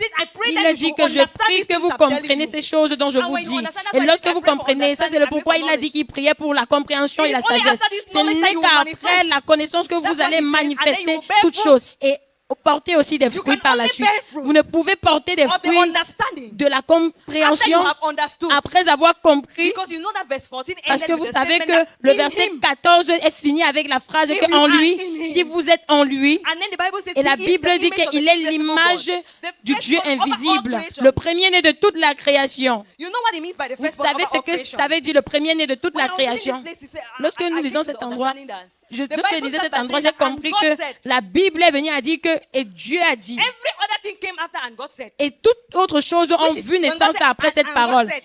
leur dit que je prie que vous compreniez ces choses dont je vous dis. Et lorsque vous comprenez, ça c'est le pourquoi il a dit qu'il priait pour la compréhension et la sagesse. Ce n'est qu'après la connaissance que vous allez manifester toutes choses. Et porter aussi des fruits par la suite. Vous ne pouvez porter des of the fruits understanding. de la After you compréhension have understood. après avoir compris, Because you know that verse 14 parce ended que with vous the savez statement que that le in verset him, 14 est fini avec la phrase If que you en are lui, in him. si vous êtes en lui, and then the Bible says et la he is Bible the dit image of the qu'il est invisible l'image God, the du Dieu firstborn over all invisible, creation. le premier-né de toute la création. You know what it means by the Vous firstborn savez over ce all que creation? ça veut dire, le premier-né de toute When la I was reading création. this place, he said, Lorsque nous I lisons came to cet the endroit, understanding that lorsque the je Bible lisais starts cet by endroit, saying j'ai that, and compris God que said, la Bible est venue à dire que, et Dieu a dit, every other thing came after and God said. et toutes autres choses ont Which is- vu when God naissance said, après cette and God parole. said,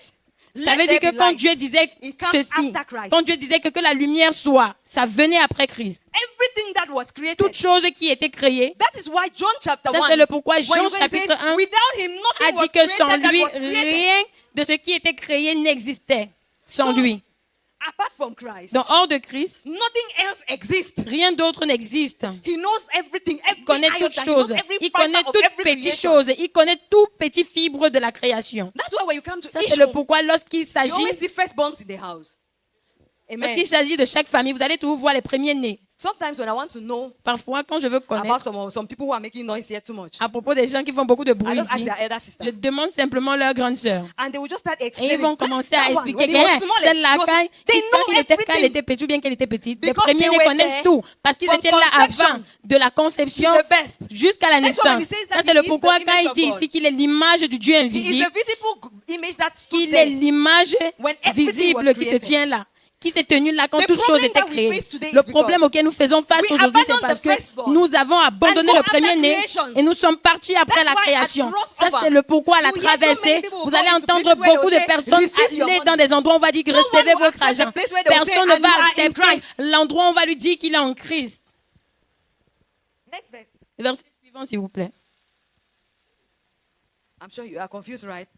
Ça let veut dire there que be quand light. Dieu disait It comes ceci, after Christ. quand Dieu disait que la lumière soit, ça venait après Christ. Everything that was created. Toute chose qui était créée, That is why John chapter ça 1. c'est le pourquoi when Jean you guys chapitre say, 1 without him, nothing a was dit que sans created that lui, was created. rien de ce qui était créé n'existait. Sans So, lui. Apart from Christ, Donc hors de Christ, nothing else exists. rien d'autre n'existe. He knows everything, every Il connaît iota, toutes he knows choses. every Il fiber connaît of toutes every petites creation. choses. Il connaît tout petit fibre de la création. That's why when you come to Ça, c'est each le home, pourquoi lorsqu'il you s'agit, always see firstborns in the house. Amen. lorsqu'il s'agit de chaque famille, vous allez toujours voir les premiers-nés. Sometimes when I want to know Parfois, quand je veux about connaître some people who are making noise here too much, à propos des gens qui font beaucoup de I bruit just ask ici, their elder sister. je demande simplement leur grande sœur. And they will just start Et explaining. ils vont commencer That à one, expliquer when he was que small, celle-là, he was- quand they know quand elle everything. était petite ou bien qu'elle était petite, les Because premiers-nés they were connaissent there tout. Parce qu'ils from étaient là conception avant de la conception to the birth. jusqu'à la That's why when he naissance. says that Ça, c'est he le is pourquoi the quand image il of dit God. ici qu'il est l'image du Dieu He is invisible, the visible image that stood qu'il est there. l'image When everything visible was qui se created. tient là, qui s'est tenu là quand The toute chose problem était that we créée. face today is Le problème because auquel nous faisons face we aujourd'hui, c'est abandoned parce the que firstborn nous avons abandonné and go le premier-né after creation. et nous sommes partis après That's la why at création. Ça, crossover, c'est le pourquoi à la you hear so many traversée, people vous go allez into entendre places where beaucoup they de say, personnes "Receive your aller money." dans des endroits où on va dire que No one recevez will votre accept the argent. place where they will say, Personne ne "And va you are in accepter Christ." l'endroit où on va lui dire qu'il est en Christ. Next verse. Verset suivant, s'il vous plaît. I'm sure you are confused, right?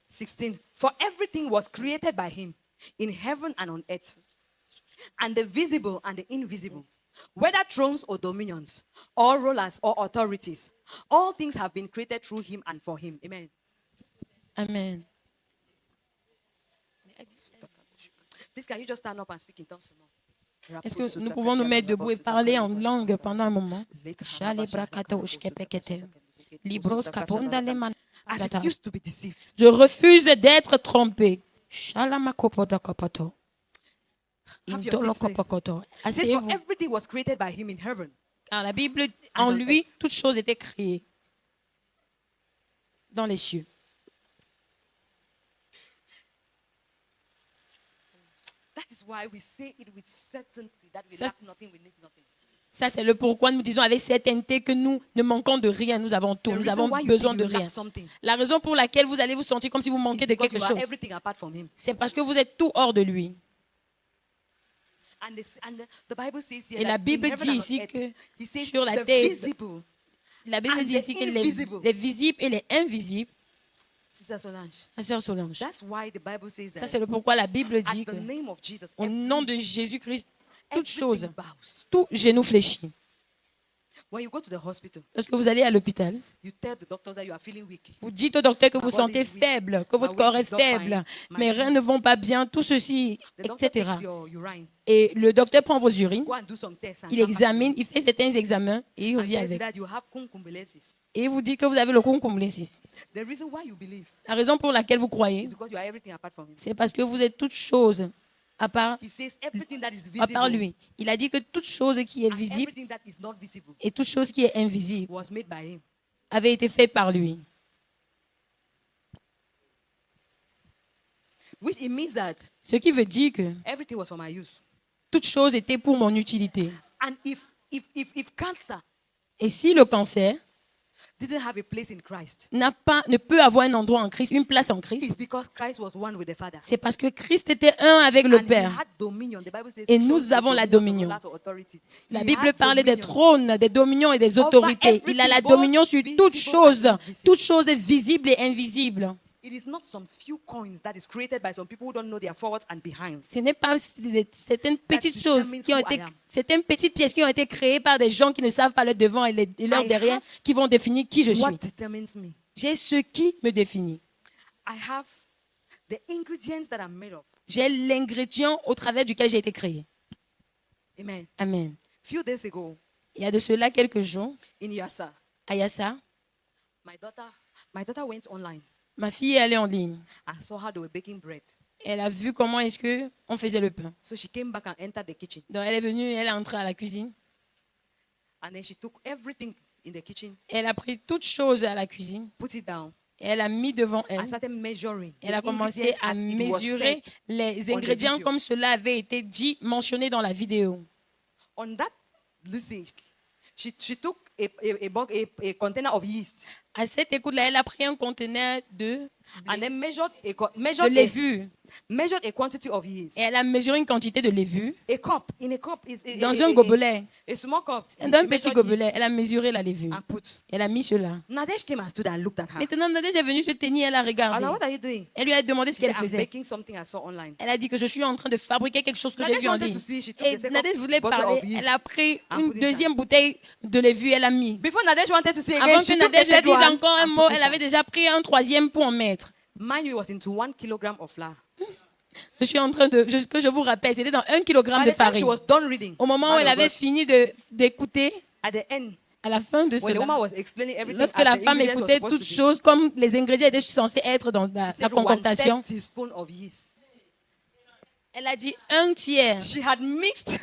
16. For everything was created by him in heaven and on earth, and the visible and the invisible, whether thrones or dominions, or rulers or authorities. All things have been created through him and for him. Amen. Amen. Please, can you just stand up and speak in tongues? Est-ce que nous pouvons nous mettre debout et parler en langue pendant un moment? Shale brakato ushkepekete. Libros kaponda le man- I refuse to be deceived. Je refuse d'être trompé. Shalamakopodokopoto. Have your seats, please. Indolokopokoto. It says, for Asseyez-vous. everything was created by him in heaven. Car la Bible, en lui, toutes choses étaient créées dans les cieux. That is why we say it with certainty that we Ça, lack nothing, we need nothing. Ça, c'est le pourquoi nous disons avec certainté que nous ne manquons de rien. Nous avons tout. The Nous reason avons why you besoin think de you lack rien. something La raison pour laquelle vous allez vous sentir comme si vous is manquez de because quelque you are chose, everything apart from him. c'est parce que vous êtes tout hors de lui. And the Bible says here Et la that in Bible heaven dit and on ici earth, que he says sur la the terre, visible. la Bible and dit the ici que invisible. les visibles et les invisibles, Sister Solange, ma sœur Solange, that's why the Bible says ça that c'est le pourquoi la Bible at dit the que name of Jesus, au nom de Jésus-Christ, toute everything chose, bows. tout genou fléchit. When you go to the hospital, Lorsque vous allez à l'hôpital, you tell the doctors that you are feeling weak. vous dites au docteur que vous My body sentez is weak. faible, que votre My corps weight est is not fine. faible, My mes reins ne vont pas bien, tout ceci, The doctor etc. takes your urine, Et le docteur prend vos urines, go and do some tests and il come back to examine, you. il fait certains examens et il And revient tells you avec. that you have concumblences. Et il vous dit que vous avez le concombre-6. The reason why you believe La raison pour laquelle vous is croyez, because you are everything apart from him. c'est parce que vous êtes toute chose à part, He says everything that is à part visible lui. Il a dit que toute chose qui est and visible everything that is not visible et toute chose qui est invisible was made by him. avait été fait par lui. Which it means that Ce qui veut dire que everything was for my use. toute chose était pour mon utilité. And if cancer Et si le cancer didn't have a place in Christ, ne peut avoir un endroit en Christ, une place en Christ, it's because Christ was one with the Father. c'est parce que Christ était un avec le And he Père. had dominion. The Bible says Et thrones nous or avons la dominions dominion. or rulers or authorities. La He Bible had parlait des dominion. trônes, des dominions et des autorités. Il a la everything, dominion sur both toutes visible choses, and invisible. toutes choses visibles et invisibles. It is not some few coins that is created by some people who don't know their forwards and behinds. Ce n'est pas certaines petites choses determines qui ont who été, I am. certaines petites pièces qui ont été créées par des gens qui ne savent pas leur devant et leur I derrière, have qui vont définir qui je What suis. determines me? J'ai ce qui me définit. I have the ingredients that I'm made of. J'ai l'ingrédient au travers duquel j'ai été créé. Amen. Amen. Few days ago, Il y a de cela quelques jours, in Yassa, à Yassa, my daughter went online. ma fille est allée en ligne. I saw how they were baking bread. Elle a vu comment est-ce que on faisait le pain. So she came back and entered the kitchen. Donc elle est venue, elle est entrée à la cuisine. And then she took everything in the kitchen, Elle a pris toutes choses à la cuisine put it down, et elle a mis devant elle. and started measuring. Elle the a commencé ingredients à as it was mesurer said les on the ingrédients video. comme cela avait été dit, mentionné dans la vidéo. On that, listen, she took a container of yeast À cette écoute-là, elle a pris un conteneur de and then measured a quantity of yeast. et elle a mesuré une quantité de levure A cup, in a cup is dans un gobelet. a small cup. Dans un She petit measured gobelet, yeast elle a mesuré la levure. and put. Elle a mis cela. Nadesh came and stood and looked at her. Maintenant, Nadège est venue se tenir, elle a regardé. Allah, what are you doing? Elle lui a demandé ce She said, qu'elle I'm faisait. baking something I saw online. Elle a dit que je suis en train de fabriquer quelque chose que j'ai Nadège vu en wanted ligne. to see, she took Et the second Nadège voulait bottle parler. of yeast Elle a pris and une put it deuxième bouteille de levure, elle a mis. Before Nadesh wanted to say again, Avant que she took the Nadège ne third dise one encore un and mot, put it elle avait down. déjà pris un troisième pour en mettre. Mind you, it was into 1 kilogram of flour. Je suis en train de, que je vous rappelle, c'était dans 1 kilogramme By de the time she farine. was done reading, Au moment où man elle of avait God, fini d'écouter, at the end, à la fin de when the woman cela, was explaining everything, lorsque as la the femme ingredients were écoutait supposed toutes to be, choses comme les ingrédients étaient censés être dans la she said concoction, 1/3 teaspoon of yeast. elle a dit un tiers She had mixed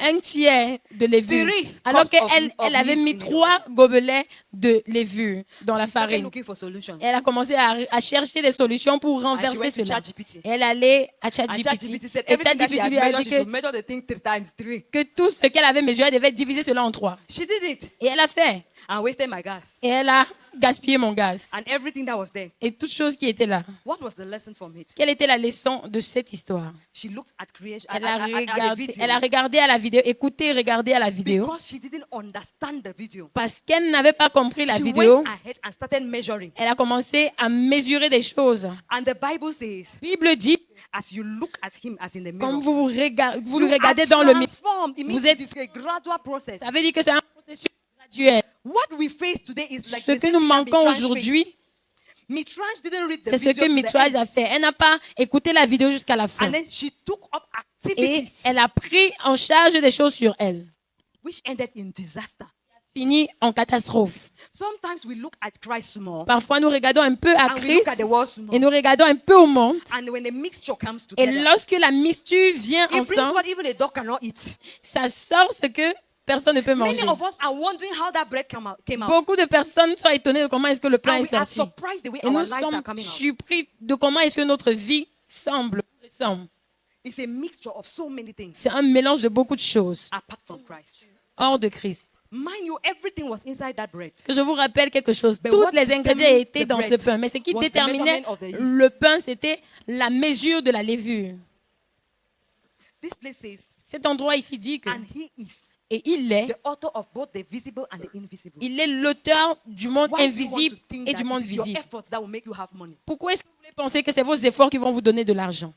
de levure. Three Alors cups of qu'elle avait yeast mis in her 3 gobelets de levure dans la She started farine. looking for solutions. Et elle a commencé à chercher des solutions pour And she renverser went to cela. ChatGPT. Et elle allait à And ChatGPT ChatGPT. said Et everything that she ChatGPT had lui a measured, dit she should measure the thing 3 times 3. que tout ce qu'elle avait mesuré devait diviser cela en 3. She did it Et elle a fait. and wasted my gas Et elle a gaspillé mon gaz. and everything that was there. Et toutes choses qui étaient là. What was the lesson from it? Quelle était la leçon de cette histoire? She looked at creation, Elle at a, the regardé, video, elle a regardé à la vidéo, écouté, regardé à la vidéo. because she didn't understand the video. Parce qu'elle n'avait pas compris la She vidéo, went ahead and started measuring. elle a commencé à mesurer des choses. And the Bible says, La Bible dit, as you look at him as in the comme mirror, vous you le regardez are dans le miroir, transformed. It means vous êtes- it is a gradual process. ça veut dire que c'est un processus graduel. What we face today is like Ce the que same nous thing that manquons Mitraj faced. aujourd'hui, Mitraj didn't read the c'est ce video que to the Mitraj end. a fait. Elle n'a pas écouté la vidéo jusqu'à la fin. And then she took up Et activities elle a pris en charge des choses sur elle. which ended in disaster. Fini en catastrophe. Sometimes we look at Christ small Parfois, nous regardons un peu à and we look Christ at the world small. et nous regardons un peu au monde. And when the mixture comes Et together, lorsque la mixture vient it brings ensemble, what even a dog cannot eat. ça sort ce que personne ne peut manger. Many of us are wondering how that bread came out. Beaucoup de personnes sont étonnées de comment est-ce que le pain And est we are sorti. surprised the way Et our nous lives sommes are coming out. surpris de comment est-ce que notre vie ressemble. It's a mixture of so many things C'est un mélange de beaucoup de choses apart from Christ. hors de Christ. Mind you, everything was inside that bread. Que je vous rappelle quelque chose. But Tous what les ingrédients determined étaient the dans ce bread pain. Mais ce qui was the déterminait measurement of the yeast. le pain, c'était la mesure de la levure. This place says, Cet endroit ici dit que, and he is et il est, the author of both the visible and the invisible. il est l'auteur du monde Why do you want invisible to think et that du monde it is your visible. efforts that will make you have money? Pourquoi est-ce que vous voulez penser que c'est vos efforts qui vont vous donner de l'argent?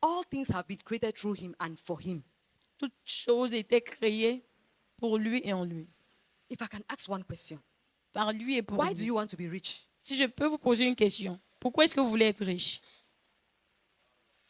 All things have been created through him and for him. Toutes choses étaient créées pour lui et en lui. If I can ask one question, Par lui et pour why do lui. you want to be rich? Si je peux vous poser une question, pourquoi est-ce que vous voulez être riche?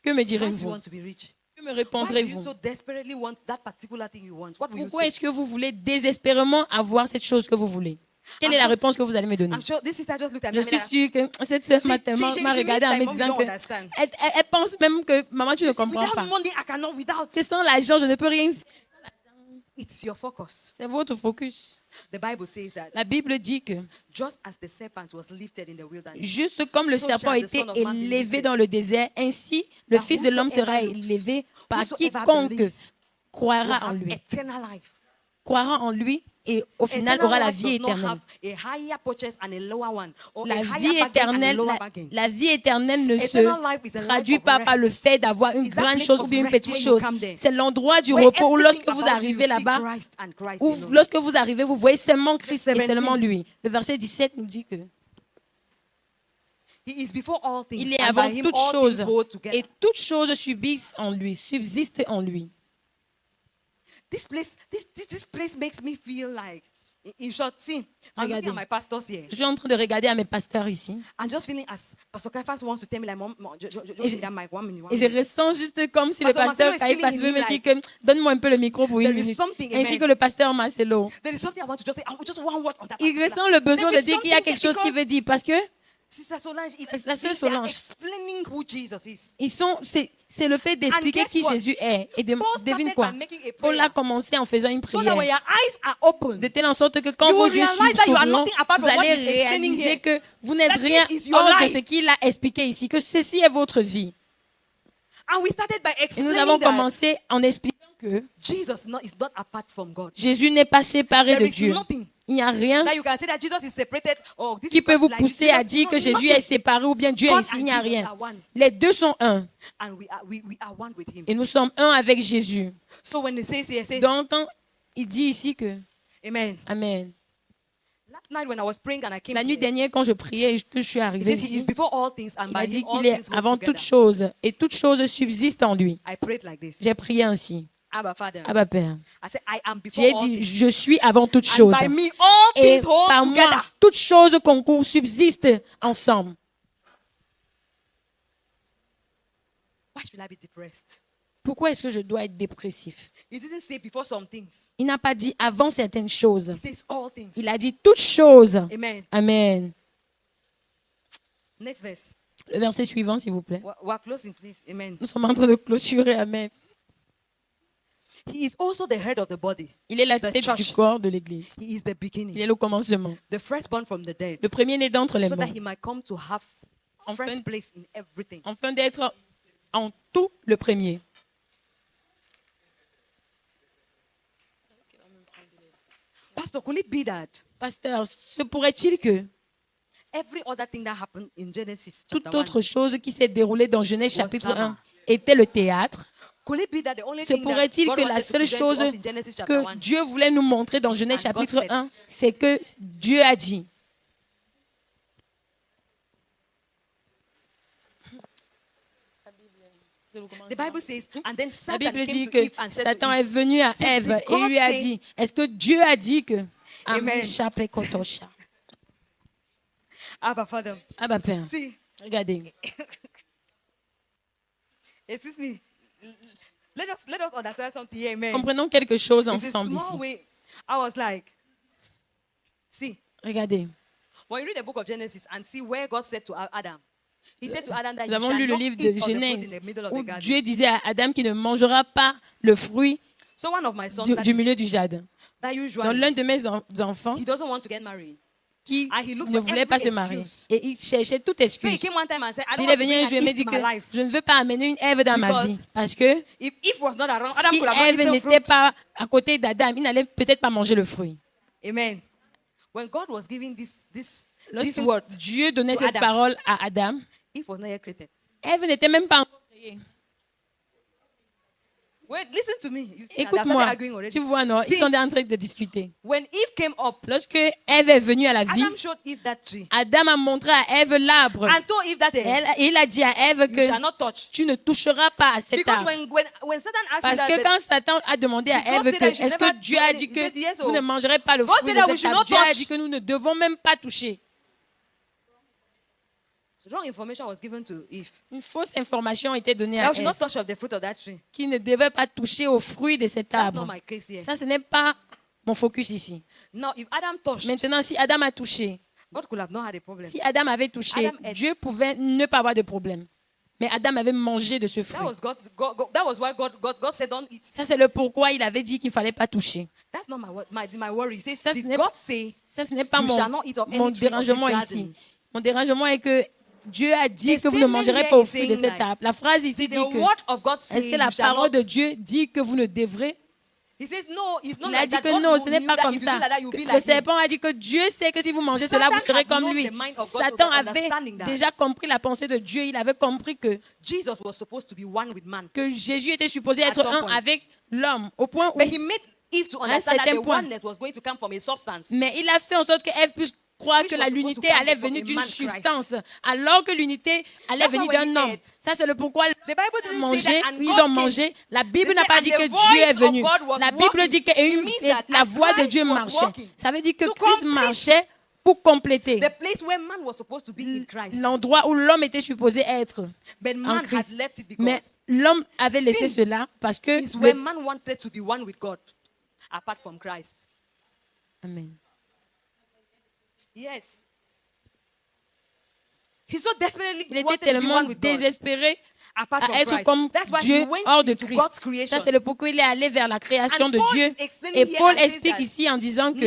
Que me Why do you direz-vous? want to be rich? Que me Why do you répondrez-vous? so desperately want that particular thing you want? What will you Pourquoi say? est-ce que vous voulez désespérément avoir cette chose que vous voulez? Quelle est la réponse que vous allez me donner? I'm sure this sister just looked at Je me suis like, sûre que cette sœur m'a she regardé en means me like, disant Mom, que you don't understand. elle pense même que maman tu ne comprends without pas. money, I cannot without. Que sans l'argent je ne peux rien faire. It's your focus. C'est votre focus. The Bible says that La Bible dit que just as the serpent was lifted in the wilderness, juste comme le so serpent a shall the été Son of Man be élevé lifted. dans le désert, ainsi le That Fils de l'homme sera whosoever looks, élevé par whosoever quiconque believes will croira en have lui. eternal life. Croira en lui et au final Eternal aura la life vie does not éternelle. have a higher purchase and a lower one, or La a vie higher bargain and a éternelle, lower la, bargain. la vie éternelle ne Eternal life is se a life traduit of pas rest. par le fait d'avoir une It's that grande place chose of ou bien une rest petite when you chose. come there. C'est l'endroit du Where repos où everything lorsque vous about you, arrivez you see là-bas, Christ and Christ où alone. lorsque vous arrivez, vous voyez seulement Christ et 17. seulement lui. Le verset 17 nous dit que He is before all things, il est and avant by him toutes all choses things hold together. et toutes choses subsistent en lui, subsistent en lui. This place makes me feel like In short, see, I'm looking Regardez. at my pastors here. Je suis en train de regarder à mes pasteurs ici. I'm just feeling as Pastor Caiaphas wants to tell me, like, Mom, just Et give me that mic, 1 minute. Et je ressens juste comme si le Pastor pasteur Marcelo is Caiaphas feeling veut me in dire him que donne-moi un peu le micro pour une there is minute. something, Ainsi amen. que le pasteur Marcelo. There is something I want to just say. I just one word on that. Il particular. ressent le besoin There de is dire qu'il y a something quelque chose qu'il because veut dire parce que Sister Solange, La sœur they are Solange. explaining who Jesus is. c'est le fait d'expliquer And guess qui what? Jésus est. Et Paul devine started quoi? by making a Paul prayer. a commencé en faisant une So that when prière. your eyes are open, De telle en sorte que quand You vos will yeux realize that you are s'ouvriront, nothing apart vous from what allez he's explaining réaliser here. que vous n'êtes That rien this is your hors de life. ce qu'il a expliqué ici, que ceci est votre vie. and we started by Et nous explaining avons that commencé en expliquant que Jesus is not apart from God. Jésus n'est pas séparé There de is Dieu. nothing Il n'y a rien that you can say that Jesus is separated. Oh, this qui is peut vous like pousser Jesus. à dire que No, Jésus nothing. est séparé ou bien Dieu est God ici. and Il n'y a Jesus rien. are one. Les deux sont un. And we are one with him. Et nous sommes un avec Jésus. So when he says here, he says, Donc, quand il dit ici que, Amen. Amen. Last night when I was praying and I came La nuit here, dernière, quand je priais et que je suis he arrivée says he is ici, before all things and il by a him dit all qu'il est things hold avant together. toute chose et toute chose subsiste en lui. I prayed like this. J'ai prié ainsi. Abba Father. Abba Père. I said, I am before J'ai all dit, things. je suis avant toute And chose. by me all Et things hold par moi, together. toutes choses concourent, subsistent ensemble. Why should I be depressed? Pourquoi est-ce que je dois être dépressif? He didn't say before some things. Il n'a pas dit avant certaines choses. He says all things. Il a dit toutes choses. Amen. Amen. Next verse. Le verset suivant, s'il vous plaît. We're closing, please. Amen. Nous sommes en train de clôturer. Amen. He is also the head of the body. Il est la The tête church. du corps de l'Église. He is the Il beginning, est le commencement. the firstborn from the dead, Le premier-né d'entre les so that morts. he might come to have Enfin- first place in everything. Afin d'être en tout le premier. Pastor, could it be that Pasteur, se pourrait-il que every other thing that happened in Genesis toute chapter 1, autre chose qui s'est déroulée dans Genèse Was chapitre drama. 1 était le théâtre? could it be that the only Se thing that pourrait-il God que la wanted to seule present to chose us in Genesis chapter que 1 Dieu voulait nous montrer dans Genèse And God chapitre said. 1, c'est que Dieu a dit. The Bible says, and then La Satan Bible came dit to que Eve and said to Satan Eve, est venu à Did Ève et God lui a say- dit, est-ce que Dieu a dit que... Amen. Abba Father, Ah bah Père, see, regardez. excuse me, let us understand something here, amen. Comprenons quelque chose It's a ensemble small ici. way. I was like, see, Regardez. when you read the book of Genesis and see where God said to Adam, he said to Adam that Nous you avons shall lu le not livre eat de of the fruit in Genèse the middle of où the garden. Dieu disait à Adam qu'il ne mangera pas le fruit So one of my sons du, that, du is- milieu du jardin. that Donc usually l'un de mes enfants he doesn't want to get married. qui And he looks ne for voulait pas se every marier. excuse. Et il cherchait toute So he excuse. came one time and said, I don't Il est want to venu un bring jour et an m'a Eve dit to que my life. je ne veux pas amener une Ève dans ma Because vie. Parce que If Eve was not around, Adam si could have not Ève eaten n'était fruit. pas à côté d'Adam, il n'allait peut-être pas manger le fruit. Amen. When God was giving this Lorsque word, Dieu donnait to cette Adam. parole à Adam, Eve was not yet created. Ève n'était même pas encore créée. Wait, listen to me. You see, they started Écoute-moi, arguing already. tu vois, non, ils See, sont en train de discuter. when Eve came up, Lorsque Ève est venue à la vie, Adam showed Eve that tree Adam a montré à Ève l'arbre. and told Eve that Il a dit à Ève you shall que not touch. tu ne toucheras pas à cet Because arbre. when Satan asked Parce him que that, quand Satan a demandé à Did God Ève say que that you should est-ce que never Dieu do a any- dit he says que yes, vous ne oh. mangerez pas le God fruit said de that we cet should arbre, not Dieu a touch. dit que nous ne devons même pas toucher. wrong information was given to Eve. Une fausse information a été donnée That à we should not Ève touch of the fruit of that tree. qui ne devait pas toucher au fruit de cet That's not arbre. my case here. Ça, ce n'est pas mon focus ici. Now, if Adam touched, Maintenant, si Adam a touché, God could have not had a problem. si Adam avait touché, Adam ate. Dieu pouvait ne pas avoir de problème. Mais Adam avait mangé de ce That fruit. was that was why God said don't eat. Ça, c'est le pourquoi il avait dit qu'il ne fallait pas toucher. That's not my worry. He says, Ça, ce did n'est God say Ça, ce n'est pas You mon, shall not eat of any mon tree of dérangement this ici. garden. Mon dérangement est que Dieu a dit The que vous ne statement mangerez here pas au is fruit de saying cet like, arbre. La phrase ici did dit the que word of God say est-ce que la you shall parole not? de Dieu dit que vous ne devrez? He says no, it's not Il a like dit that. que God non, ce knew n'est pas that comme if you ça. do like that, you'll Que be le like him. serpent a dit que Dieu sait que si vous mangez cela, vous Satan serez had comme known lui. the mind of God Satan to avait understanding that. déjà compris la pensée de Dieu. Il avait compris que Jesus was supposed to be one with man. Jésus était supposé At être some un point. avec l'homme. Au point où... But he made Eve to understand that certain the point. oneness was going to come from a substance. Mais il a fait en sorte qu'Ève puisse croire que l'unité allait venir d'une substance, alors que l'unité allait venir d'un homme. Ça, c'est le pourquoi ils ont mangé. La Bible n'a pas dit que Dieu est venu. La Bible dit que la voix de Dieu marchait. Ça veut dire que Christ marchait pour compléter l'endroit où l'homme était supposé être en Christ. Mais l'homme avait laissé cela parce que Amen. Yes. Il était tellement désespéré à être comme Dieu hors de Christ. Ça, c'est le pourquoi il est allé vers la création de Dieu. Et Paul explique ici en disant que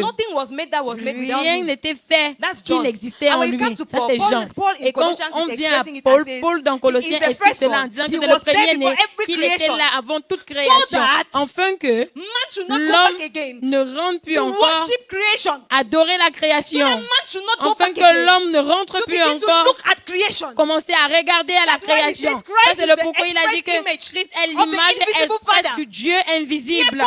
rien n'était fait qu'il existait en lui. Ça, c'est Jean. Et quand on vient à Paul, Paul dans Colossiens explique cela en disant que c'est le premier-né, qu'il était là avant toute création, afin que l'homme ne rentre plus encore adorer la création, afin que l'homme ne rentre plus encore commencer à regarder à la création. Ça, c'est le pourquoi il a dit que Christ est l'image expresse du Dieu invisible.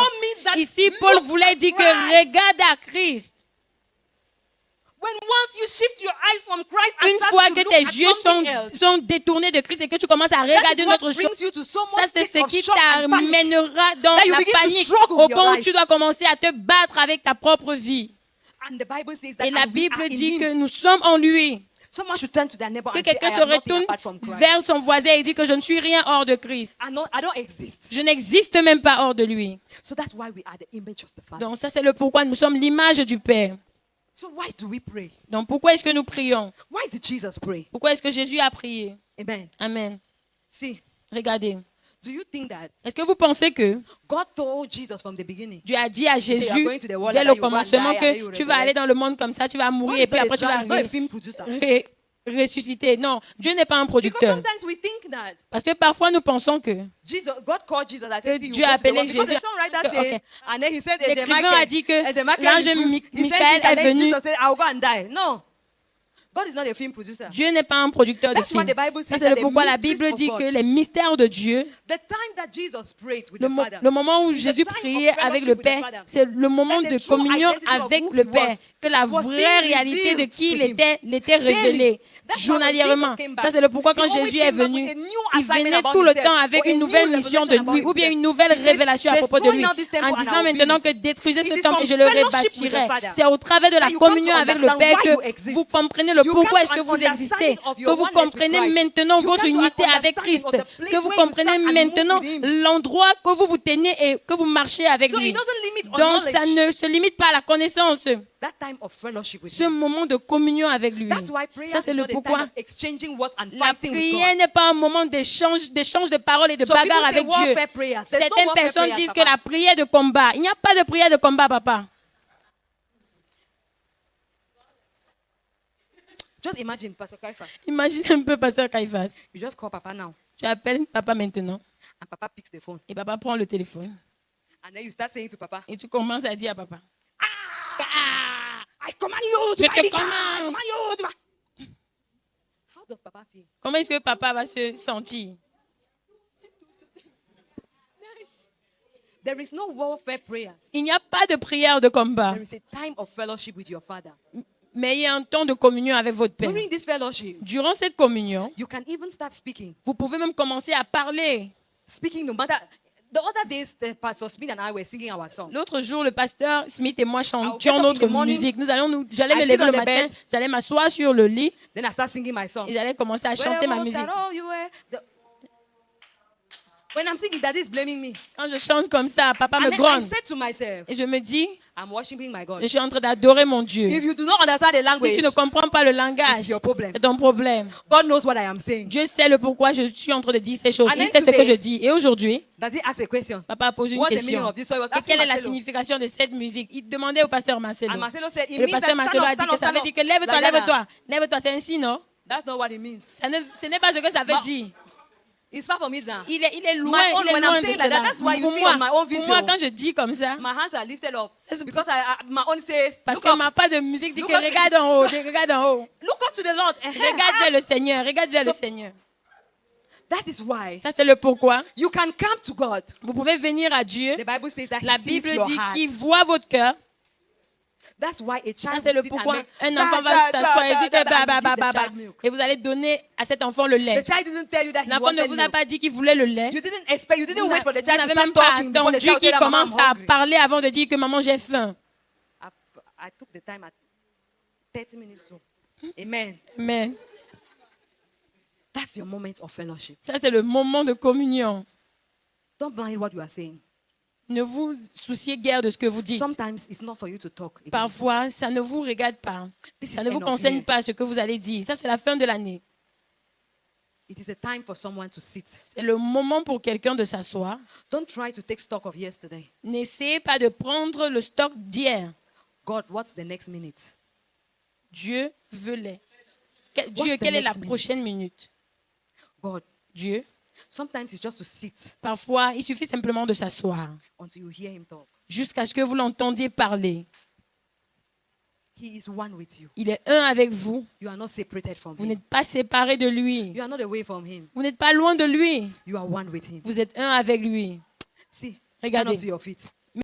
Ici, Paul voulait dire que regarde à Christ. Une fois que tes yeux sont détournés de Christ et que tu commences à regarder notre chose, ça c'est ce qui t'amènera dans la panique au point où tu dois commencer à te battre avec ta propre vie. Et la Bible dit que nous sommes en lui. Que quelqu'un se retourne vers son voisin et dit que je ne suis rien hors de Christ. Je n'existe même pas hors de lui. Donc ça c'est le pourquoi nous sommes l'image du Père. Donc pourquoi est-ce que nous prions? Pourquoi est-ce que Jésus a prié? Amen. Regardez. Est-ce que vous pensez que Dieu a dit à Jésus dès le commencement que tu vas aller dans le monde comme ça, tu vas mourir et puis après tu vas ressusciter? Non, Dieu n'est pas un producteur. Parce que parfois nous pensons que Dieu a appelé Jésus. L'écrivain a dit que l'ange Michael est venu. Dieu n'est pas un producteur de films. Ça, c'est pourquoi la Bible dit que les mystères de Dieu, le moment où Jésus priait avec le Père, c'est le moment de communion avec le Père, que la vraie réalité de qui il était révélée journalièrement. Ça, c'est le pourquoi quand Jésus est venu, il venait tout le temps avec une nouvelle mission de lui ou bien une nouvelle révélation à propos de lui, en disant maintenant que détruisez ce temple et je le rebâtirai. C'est au travers de la communion avec le Père que vous comprenez le pourquoi est-ce que vous existez, que vous comprenez maintenant votre unité avec Christ, que vous comprenez maintenant l'endroit que vous vous tenez et que vous marchez avec lui. Donc ça ne se limite pas à la connaissance. Ce moment de communion avec lui. Ça c'est le pourquoi la prière n'est pas un moment d'échange de paroles et de bagarre avec Dieu. Certaines personnes disent que la prière de combat. Il n'y a pas de prière de combat, papa. Imagine un peu Pasteur Caiphas. Tu appelles papa maintenant. Et papa prend le téléphone. Et tu commences à dire à papa. Je te commande. Comment est-ce que papa va se sentir? Il n'y a pas de prière de combat. Mais il y a un temps de communion avec votre Père. Durant cette communion, vous pouvez même commencer à parler. L'autre jour, le pasteur Smith et moi chantions notre musique. J'allais me lever le matin, j'allais m'asseoir sur le lit et j'allais commencer à chanter ma musique. Quand je chante comme ça, papa me gronde. Et je me dis, je suis en train d'adorer mon Dieu. Si tu ne comprends pas le langage, c'est ton problème. Dieu sait le pourquoi je suis en train de dire ces choses. Il sait ce que je dis. Et aujourd'hui, papa a posé une question. Quelle est la signification de cette musique? Il demandait au pasteur Marcelo. Et le pasteur Marcelo a dit que ça veut dire que lève-toi, lève-toi. Lève-toi, c'est ainsi, non? Ce n'est pas ce que ça veut dire. Il est loin de cela. Pour moi, quand je dis comme ça, parce que ma part de musique dit que regarde en haut, regarde en haut. Regarde vers le Seigneur, regarde vers le Seigneur. Ça, c'est le pourquoi. Vous pouvez venir à Dieu. La Bible dit qu'il voit votre cœur. That's why a Ça, child c'est le will sit and pourquoi make, un da, enfant va da, s'asseoir et da, dire da, que da, bah, and bah, you give bah, the bah, child milk. et vous allez donner à cet enfant le lait. The child didn't tell you that he L'enfant ne wanted vous a milk. pas dit qu'il voulait le lait. You didn't expect, you didn't Vous wait for the child to n'avez start même pas talking before the attendu child said, qu'il "Mama, I'm commence à hungry." parler avant de dire que maman, j'ai faim. I took the time at 30 minutes too. Amen. Amen. That's your moment of fellowship. Ça, c'est le moment de communion. Don't mind what you are saying. Ne vous souciez guère de ce que vous dites. Sometimes it's not for you to talk. Parfois, ça ne vous regarde pas. This Ça is ne vous end of concerne year. pas ce que vous allez dire. Ça, c'est la fin de l'année. It is a time for someone to sit. C'est le moment pour quelqu'un de s'asseoir. Don't try to take stock of yesterday. N'essayez pas de prendre le stock d'hier. God, what's the next minute? Dieu veut les. Dieu, What's the quelle est la next minute? prochaine minute? God, Dieu, sometimes it's just to sit parfois, il suffit simplement de s'asseoir until you hear him talk. jusqu'à ce que vous l'entendiez parler. He is one with you. Il est un avec vous. You are not separated from Vous him. n'êtes pas séparés de lui. You are not away from him. Vous n'êtes pas loin de lui. You are one with him. Vous êtes un avec lui. See, stand Regardez. up to your feet.